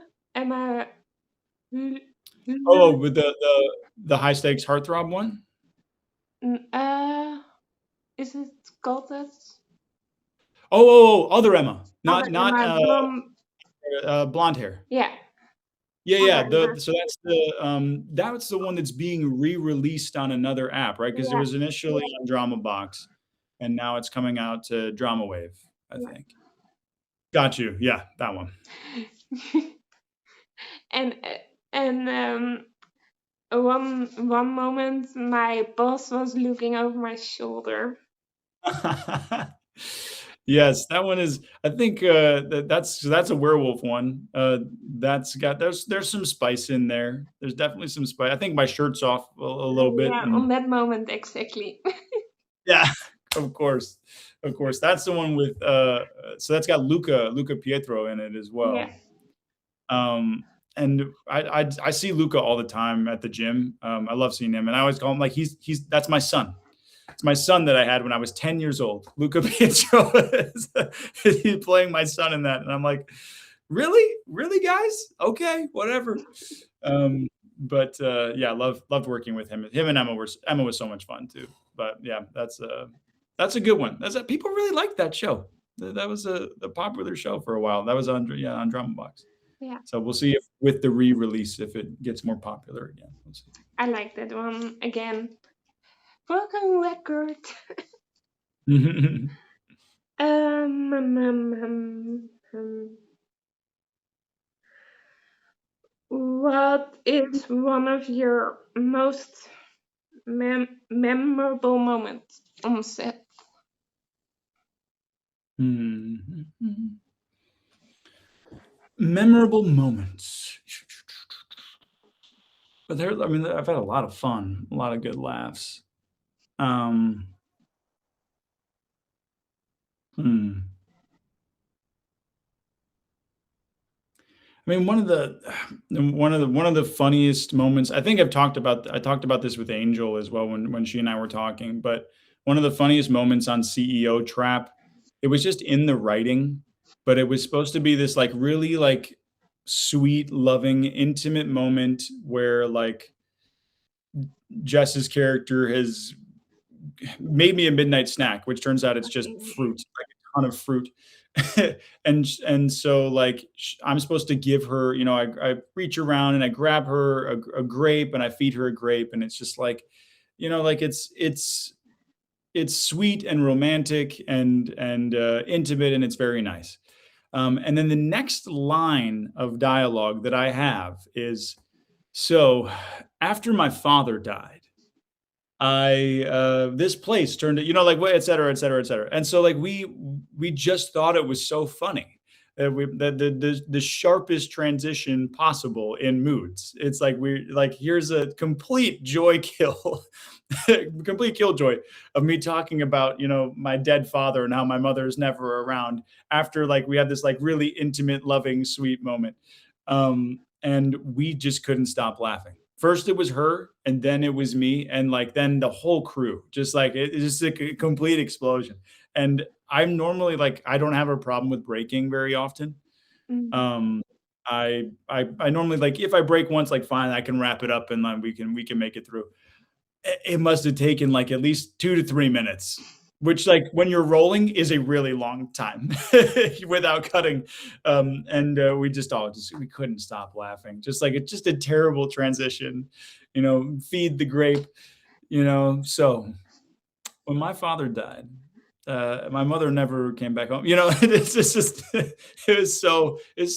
L- Oh, L- with the high stakes heartthrob one? uh, is it called that? Other Emma, Other not Emma from blonde hair. yeah, Yeah, other yeah. Emma. So that's the one that's being re-released on another app, right? Because it Yeah, was initially on Drama Box, and now it's coming out to Drama Wave, I Yeah. think. Got You, yeah, that one. and one moment my boss was looking over my shoulder. Yes, that one is I think, that's a werewolf one. That's got there's some spice in there. There's definitely some spice. I think my shirt's off a little bit, Yeah, and on that moment exactly. yeah, of course, of course. That's the one with, so that's got Luca Pietro in it as Yeah. well. Um, and I see Luca all the time at the gym. I love seeing him, and I always call him like he's that's my son. It's my son that I had when I was 10 years old. Luca Pietro is he's playing my son in that, and I'm like, really, really, guys? Okay, whatever. But yeah, loved working with him. Him and Emma was so much fun too. But yeah, that's a good one. That's a, people really liked that show. That was a popular show for a while. That was on yeah on Drama Box. Yeah, So we'll see if with the re-release if it gets more popular again. We'll see. I like that one again. Broken record. Um, um, um, um, um, what is one of your most memorable moments on set? Mhm. Memorable moments. But there I mean, I've had a lot of fun, a lot of good laughs. Um, hmm. I mean, one of the funniest moments I think I talked about this with Angel as well when she and I were talking, but one of the funniest moments on CEO Trap, it was just in the writing, but it was supposed to be this, like, really, like, sweet, loving, intimate moment where, like, Jess's character has made me a midnight snack, which turns out it's just fruit, like a ton of fruit. And so like I'm supposed to give her, you know, I reach around and I grab her a grape and I feed her a grape, and it's just like, you know, like it's sweet and romantic and intimate, and it's very nice. And then the next line of dialogue that I have is, so after my father died, this place turned it, you know, like what, et cetera, et cetera, et cetera. And so like we just thought it was so funny that the sharpest transition possible in moods. It's like we like here's a complete joy kill, complete killjoy of me talking about, you know, my dead father and how my mother is never around after like we had this like really intimate, loving, sweet moment. And we just couldn't stop laughing. First it was her, and then it was me, and like then the whole crew. Just like it's just a complete explosion. And I'm normally like I don't have a problem with breaking very often. Mhm. Um, I normally like if I break once, like fine, I can wrap it up and then we can make it through. It must have taken like at least 2 to 3 minutes, which, like, when you're rolling is a really long time without cutting, and we just all just we couldn't stop laughing, just like it's just a terrible transition, you know, feed the grape, you know, so when my father died, my mother never came back home. You know, it's just it's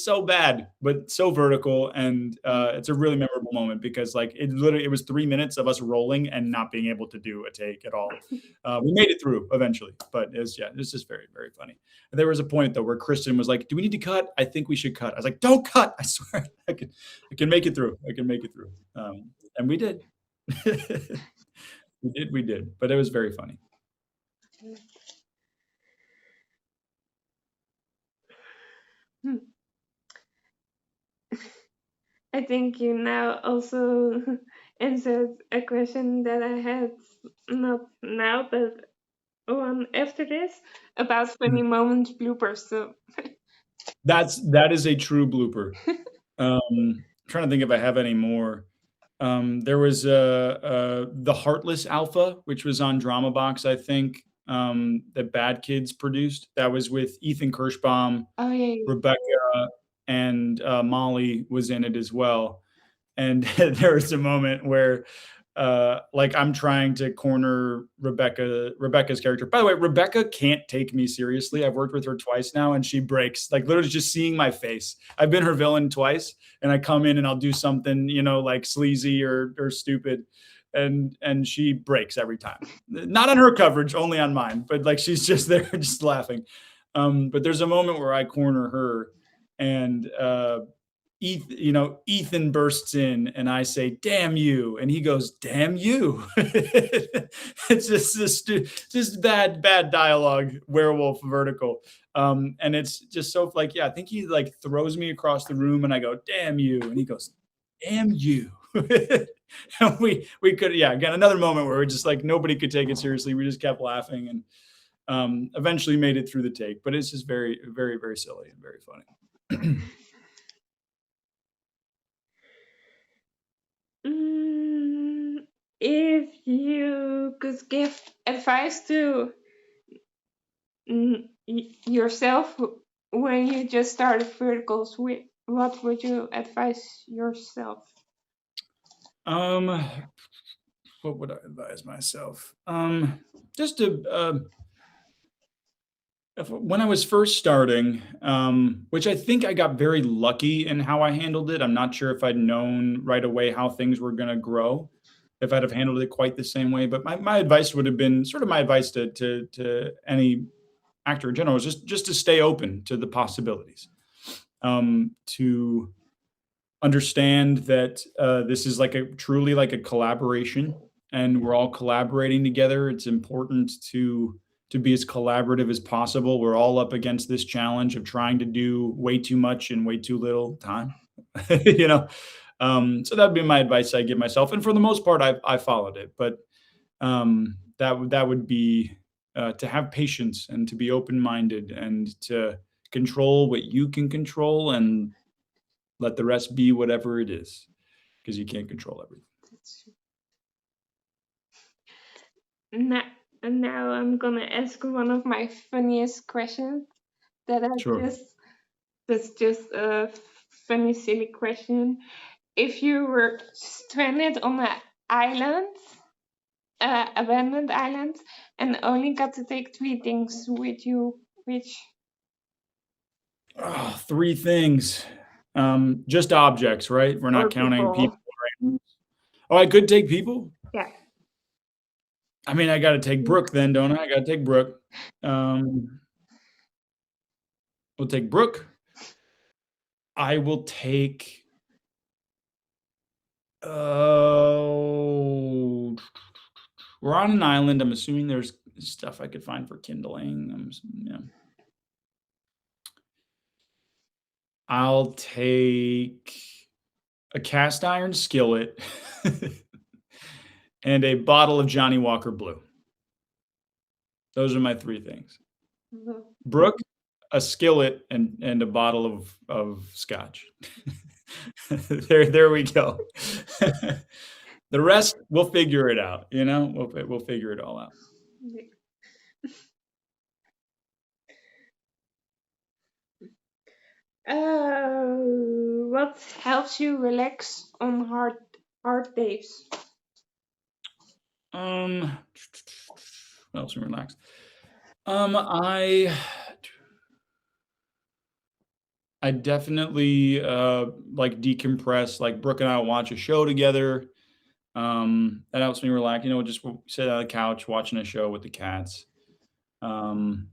so bad, but so vertical, and it's a really memorable moment because like it was 3 minutes of us rolling and not being able to do a take at all. We made it through eventually, but it's yeah, it's just very very funny. And there was a point though where Kristen was like, "Do we need to cut? I think we should cut." I was like, "Don't cut! I swear, I can make it through. I can make it through." And we did. We did, but it was very funny. Hmm. I think you now also answered a question that I had not now, but one after this about funny moments bloopers. So That is a true blooper. Trying to think if I have any more. There was the Heartless Alpha, which was on Drama Box, I think. That Bad Kids produced. That was with Ethan Kirschbaum, oh yeah, Rebecca, and Molly was in it as well. And there was a moment where like I'm trying to corner Rebecca's character. By the way, Rebecca can't take me seriously. I've worked with her twice now, and she breaks. Like literally just seeing my face. I've been her villain twice, and I come in and I'll do something, like sleazy or stupid, and she breaks every time. Not on her coverage, only on mine. But like she's just there, just laughing. But there's a moment where I corner her, and Ethan bursts in and I say, "Damn you," and he goes, "Damn you." It's just bad dialogue, werewolf vertical. And it's just so like, yeah, I think he like throws me across the room and I go, "Damn you," and he goes, "Damn you." And we could, yeah, again, another moment where we're just like nobody could take it seriously. We just kept laughing and eventually made it through the take, but it's just very, very, very silly and very funny. Mm, if you could give advice to yourself when you just started verticals, what would you advise yourself? Um, what would I advise myself? Just to when I was first starting, which I think I got very lucky in how I handled it. I'm not sure if I'd known right away how things were going to grow, if I'd have handled it quite the same way. But my advice would have been sort of my advice to any actor in general is just to stay open to the possibilities, to understand that this is like a truly like a collaboration, and we're all collaborating together. It's important to be as collaborative as possible. We're all up against this challenge of trying to do way too much in way too little time. you know, so that'd be my advice I give myself, and for the most part, I followed it. But that would be to have patience and to be open minded and to control what you can control and let the rest be whatever it is, because you can't control everything. Now, now I'm gonna ask one of my funniest questions that I Sure. just that's just a funny silly question. If you were stranded on an island, abandoned island, and only got to take three things with you, which Oh, three things. Just objects, right? We're not or counting people people? or animals. Oh, I could take people. Yeah. I mean, I got to take Brooke then, don't I? I got to take Brooke. Um, we'll take Brooke. I will take. Oh, we're on an island. I'm assuming there's stuff I could find for kindling. Yeah. I'll take a cast iron skillet and a bottle of Johnny Walker Blue. Those are my three things. Brooke, a skillet, and a bottle of scotch. There we go. The rest, we'll figure it out, We'll figure it all out. What helps you relax on hard days? What else me relax? I definitely, like, decompress, like, Brooke and I will watch a show together. That helps me relax, just sit on the couch watching a show with the cats. Um,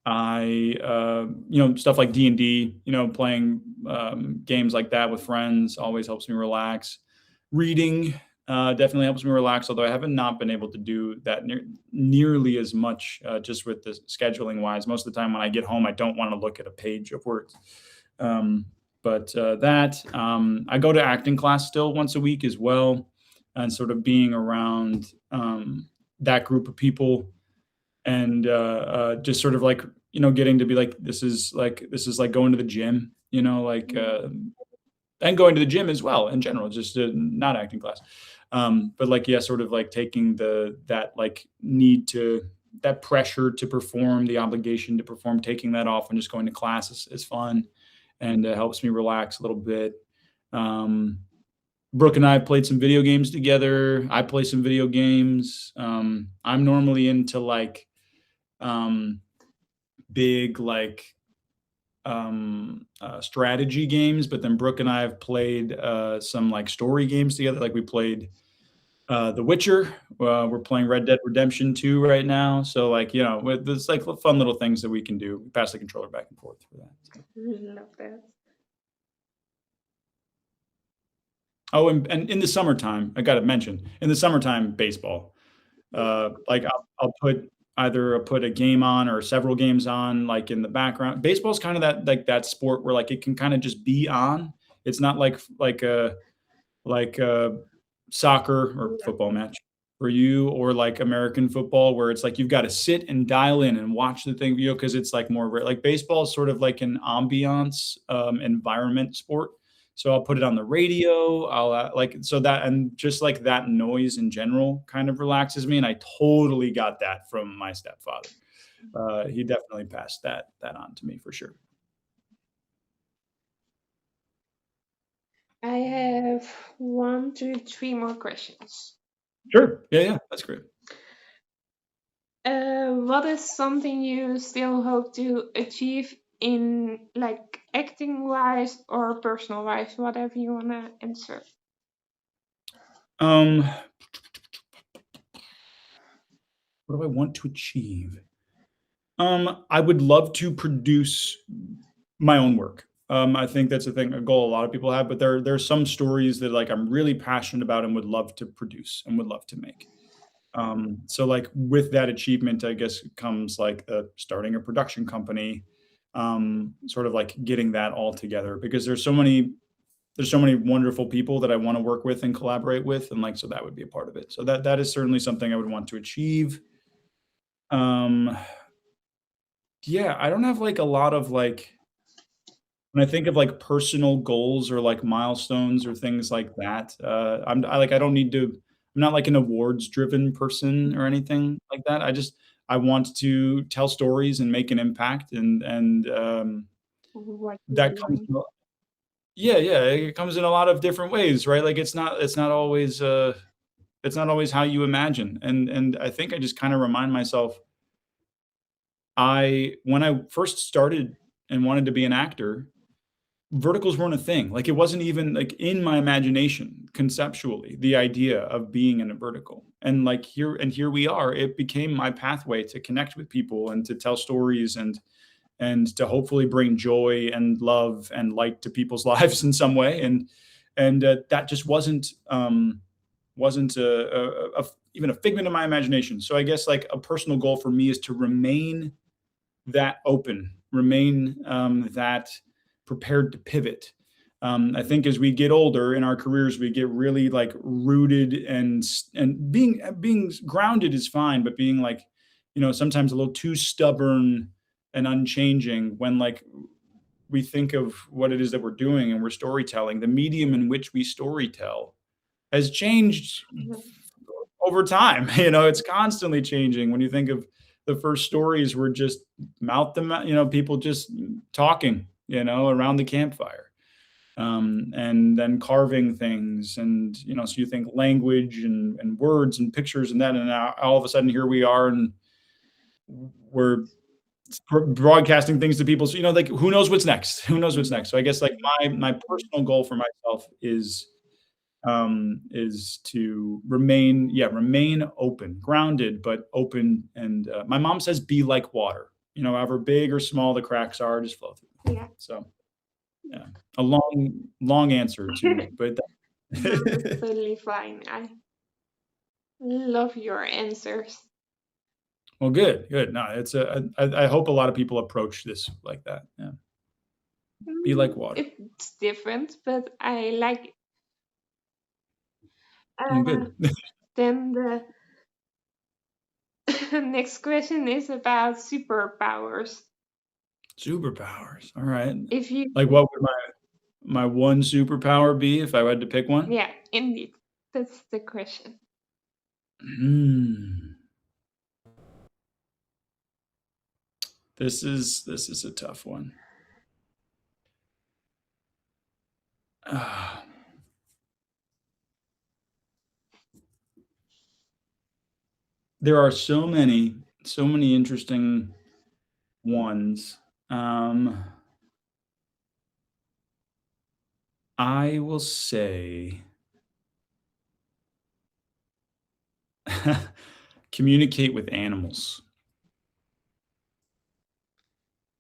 stuff like D&D, playing, games like that with friends always helps me relax. Reading, definitely helps me relax, although I haven't not been able to do that nearly as much, just with the scheduling wise. Most of the time when I get home, I don't want to look at a page of words. But I go to acting class still once a week as well, and sort of being around that group of people, and just sort of like getting to be like this is like going to the gym, and going to the gym as well in general, just not acting class. But like, yeah, sort of like taking that like need to that pressure to perform, the obligation to perform, taking that off and just going to class is fun, and helps me relax a little bit. Um, Brooke and I have played some video games together. I play some video games. I'm normally into like um, big like strategy games, but then Brooke and I have played some like story games together. Like we played The Witcher. We're playing Red Dead Redemption 2 right now. So like there's like fun little things that we can do. We pass the controller back and forth for that. So. Love that. Oh, and in the summertime, I got to mention, in the summertime, baseball. Like I'll put a game on or several games on, like in the background. Baseball's kind of that sport where like it can kind of just be on. It's not like a soccer or Yeah. football match for you, or like American football, where it's like you've got to sit and dial in and watch the thing, because it's like more like baseball is sort of like an ambiance environment sport. So I'll put it on the radio. I'll like so that and just like that noise in general kind of relaxes me, and I totally got that from my stepfather. He definitely passed that on to me for sure. I have one, two, three more questions. Sure. Yeah, yeah, that's great. What is something you still hope to achieve in like acting wise or personal wise, whatever you wanna answer? Um, what do I want to achieve? I would love to produce my own work. I think that's a goal a lot of people have, but there's some stories that like I'm really passionate about and would love to produce and would love to make. So like with that achievement, I guess comes like starting a production company, sort of like getting that all together, because there's so many wonderful people that I want to work with and collaborate with, and like so that would be a part of it. So that is certainly something I would want to achieve. Um, yeah, I don't have like a lot of like when I think of like personal goals or like milestones or things like that, I don't need to. I'm not like an awards driven person or anything like that. I want to tell stories and make an impact, and What you're that comes. doing? Yeah, yeah, it comes in a lot of different ways, right? Like it's not always how you imagine. And I think I just kind of remind myself, I when I first started and wanted to be an actor, verticals weren't a thing. Like it wasn't even like in my imagination conceptually, the idea of being in a vertical. And like here we are. It became my pathway to connect with people and to tell stories and to hopefully bring joy and love and light to people's lives in some way. And that just wasn't even a figment of my imagination. So I guess like a personal goal for me is to remain that open, remain that prepared to pivot. I think as we get older in our careers, we get really like rooted, and being grounded is fine, but being like, sometimes a little too stubborn and unchanging when like we think of what it is that we're doing and we're storytelling. The medium in which we storytell has changed Mhm. over time. It's constantly changing. When you think of the first stories were just mouth to mouth, people just talking, around the campfire, and then carving things, and so you think language and words and pictures and that, and now all of a sudden here we are, and we're broadcasting things to people. So like who knows what's next? Who knows what's next? So I guess like my personal goal for myself is to remain open, grounded, but open. And my mom says, "Be like water." However big or small the cracks are, just flow through. Yeah. So yeah, a long answer to, but No, that's totally fine. I love your answers. well, good, good. No, I hope a lot of people approach this like that. Yeah, be like water. It's different, but I like it. Well, Uh, good. then the next question is about superpowers. Superpowers. All right. If you, Like, what would my one superpower be if I had to pick one? yeah, indeed, that's the question. Hmm. This is a tough one. Ah, There are so many interesting ones. Um, I will say communicate with animals.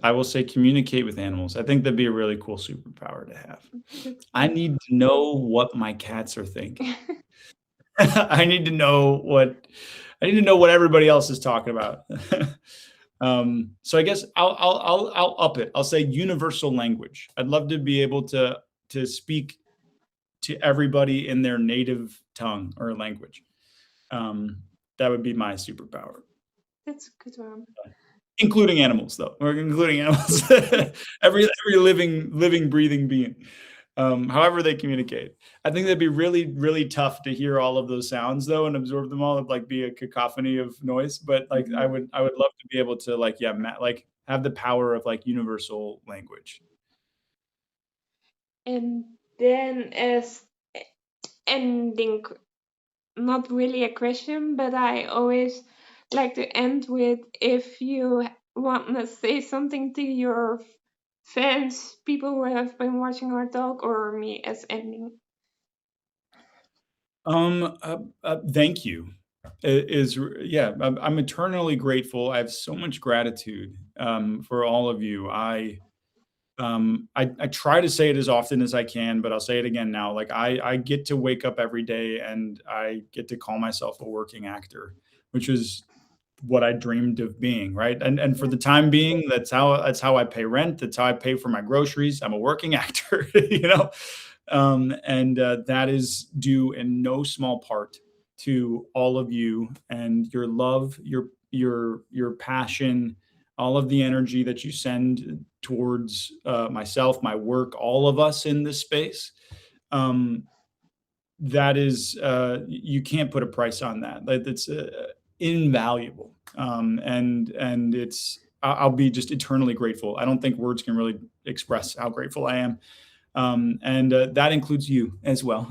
I will say communicate with animals. I think that'd be a really cool superpower to have. That's I fun. need to know what my cats are thinking. I need to know what I need to know what everybody else is talking about. So I guess I'll up it. I'll say universal language. I'd love to be able to speak to everybody in their native tongue or language. Um, that would be my superpower, That's a good one. including animals, though. Or including animals, every living, breathing being. However they communicate. I think that'd be really, really tough to hear all of those sounds though and absorb them all. It'd like be a cacophony of noise. But like Mhm. I would love to be able to like yeah, like have the power of like universal language. And then as ending, not really a question, but I always like to end with if you want to say something to your fans, people who have been watching our talk, or me as ending. Thank you. Yeah, I'm eternally grateful. I have so much gratitude for all of you. I try to say it as often as I can, but I'll say it again now. Like I get to wake up every day and I get to call myself a working actor, which is what I dreamed of being, right? And for Yeah. the time being, that's how I pay rent. That's how I pay for my groceries. I'm a working actor, you know, and that is due in no small part to all of you and your love, your passion, all of the energy that you send towards myself, my work, all of us in this space. Um, that is you can't put a price on that. Like it's invaluable, and it's I'll be just eternally grateful. I don't think words can really express how grateful I am, and that includes you as well.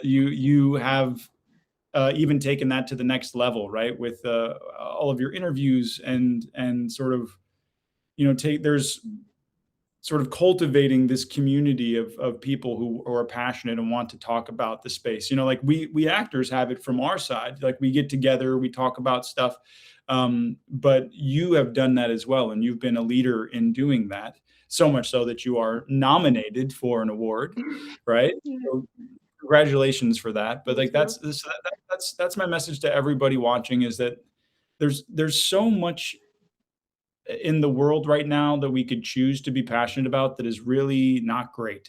You have even taken that to the next level, right? With all of your interviews and sort of take there's sort of cultivating this community of people who are passionate and want to talk about the space. Like we actors have it from our side. Like we get together, we talk about stuff. But you have done that as well, and you've been a leader in doing that. So much so that you are nominated for an award, right? Yeah, So congratulations for that. But thank like you. that's my message to everybody watching is that there's so much in the world right now that we could choose to be passionate about that is really not great.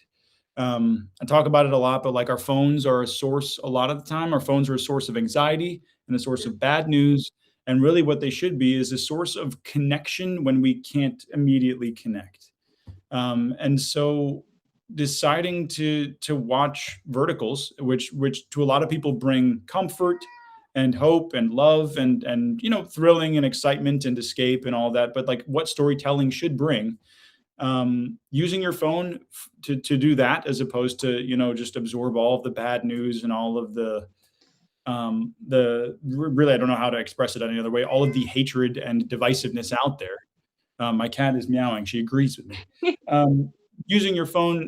I talk about it a lot, but like our phones are a source a lot of the time. Our phones are a source of anxiety and a source Yeah. of bad news. And really, what they should be is a source of connection when we can't immediately connect. And so deciding to watch verticals, which to a lot of people bring comfort and hope and love and thrilling and excitement and escape and all that, but like what storytelling should bring, using your phone to do that as opposed to just absorb all of the bad news and all of the really I don't know how to express it any other way, all of the hatred and divisiveness out there. My cat is meowing. She agrees with me. Um, Using your phone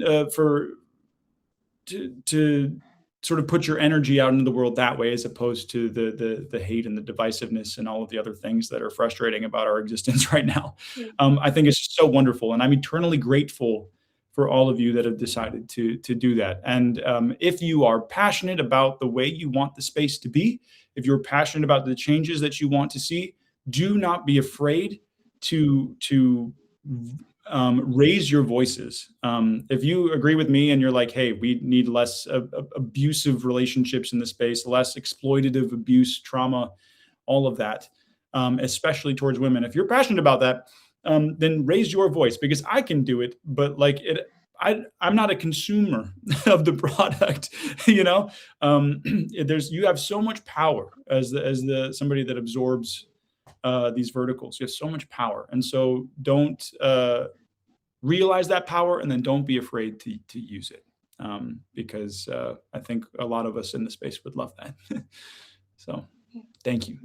to sort of put your energy out into the world that way, as opposed to the hate and the divisiveness and all of the other things that are frustrating about our existence right now. Yeah. I think it's just so wonderful, and I'm eternally grateful for all of you that have decided to do that. And if you are passionate about the way you want the space to be, if you're passionate about the changes that you want to see, do not be afraid to raise your voices. If you agree with me and you're like, hey, we need less abusive relationships in the space, less exploitative abuse, trauma, all of that, especially towards women. If you're passionate about that, then raise your voice because I can do it, but like it. I'm not a consumer of the product, you know. You have so much power as the somebody that absorbs these verticals. You have so much power, and so don't realize that power, and then don't be afraid to use it, because I think a lot of us in the space would love that. So Thank you.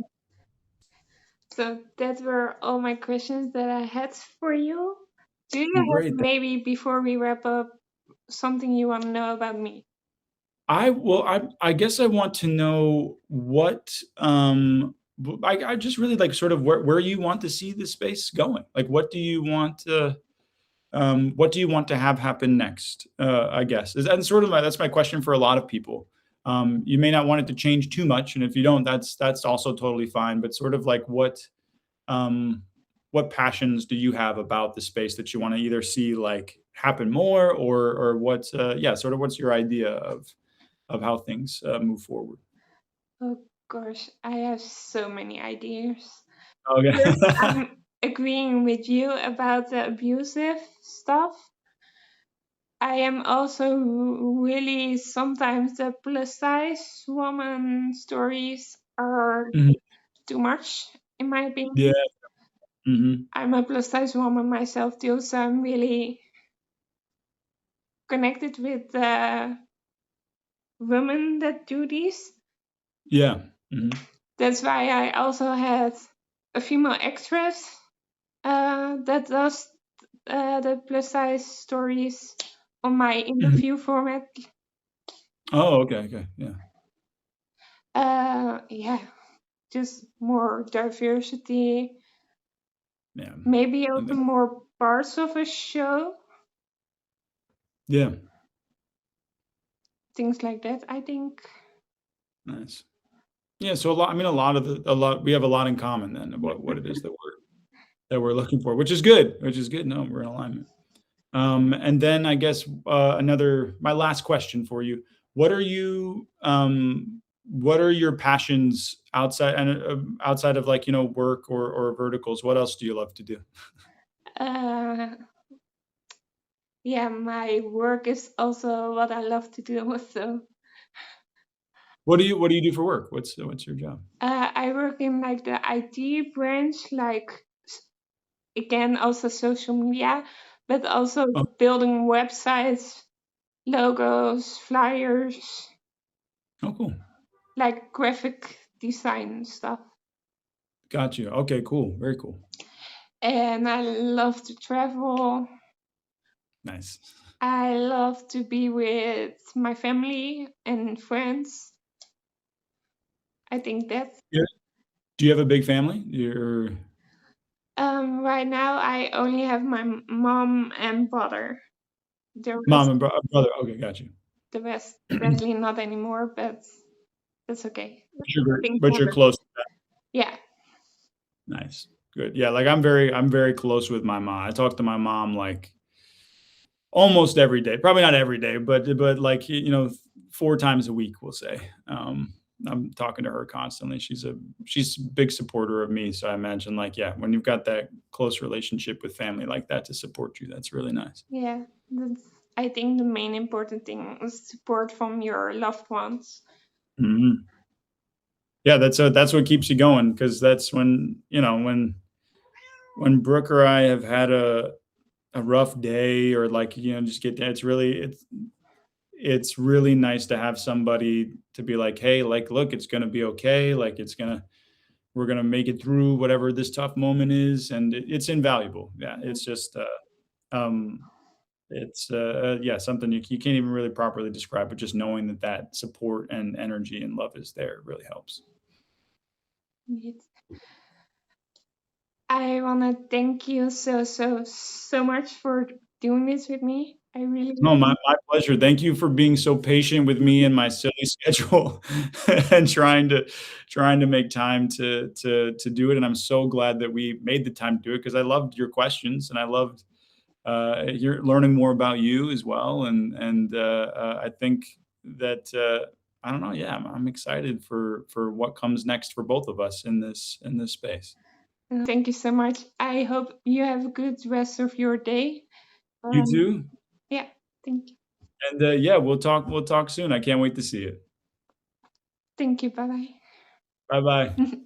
So that were all my questions that I had for you. Do you Well, have great. maybe before we wrap up something you want to know about me? I guess I want to know what, I just really like sort of where you want to see this space going. Like, what do you want to have happen next? I guess, and sort of that's my question for a lot of people. You may not want it to change too much, and if you don't, that's also totally fine. But sort of like um, what passions do you have about the space that you want to either see like happen more, or what's yeah, sort of what's your idea of how things move forward? Oh gosh, I have so many ideas. Okay. First, I'm agreeing with you about the abusive stuff. I am also really sometimes the plus size woman stories are Mhm. too much, in my Yeah. opinion. Hmm. I'm a plus size woman myself too, so I'm really connected with women that do these. Yeah. Hmm. That's why I also had a female actress that does the plus size stories on my Hmm. interview format. Oh, okay. Okay. Yeah. Yeah, just more diversity, Yeah. maybe I also think. more parts of a show, Yeah. things like that. I think. Nice. Yeah. So a lot. I mean, a lot. We have a lot in common then of what it is that we're looking for, which is good. Which is good. No, we're in alignment. And then I guess my last question for you: What are what are your passions outside of like work or verticals? What else do you love to do? Uh, yeah, my work is also what I love to do. So What do you do for work? What's your job? I work in like the IT branch, like again also social media, but also Oh, building websites, logos, flyers, oh, cool. like graphic design stuff. Got you. Okay, cool. Very cool. And I love to travel. Nice. I love to be with my family and friends. I think that's Yeah. Do you have a big family? Your right now I only have my mom and brother. The mom rest, and brother. Okay, got you. the rest, sadly not anymore, but that's okay. Looking But you're forward. close. Yeah, Nice. Good. Yeah, like I'm very close with my mom. I talk to my mom like almost every day. Probably not every day, but like 4 times a week, we'll say. I'm talking to her constantly. She's a big supporter of me. So I imagine like, yeah, when you've got that close relationship with family like that to support you, that's really nice. yeah. That's I think the main important thing is support from your loved ones. Mhm. Yeah, that's what keeps you going because that's when Brooke or I have had a rough day or like just get it's really nice to have somebody to be like, hey, like, look, it's gonna be okay. Like, we're gonna make it through whatever this tough moment is, and it's invaluable. Yeah, it's just um, it's yeah, something you can't even really properly describe, but just knowing that support and energy and love is there really helps. Indeed. I want to thank you so much for doing this with me. I really No, my pleasure. Thank you for being so patient with me and my silly schedule and trying to make time to do it. And I'm so glad that we made the time to do it because I loved your questions and I loved your learning more about you as well. And I think that I don't know. Yeah, I'm excited for what comes next for both of us in this space. thank you so much. I hope you have a good rest of your day. You Um, too. yeah, thank you. And yeah, we'll talk soon. I can't wait to see it. Thank you. Bye bye. Bye bye.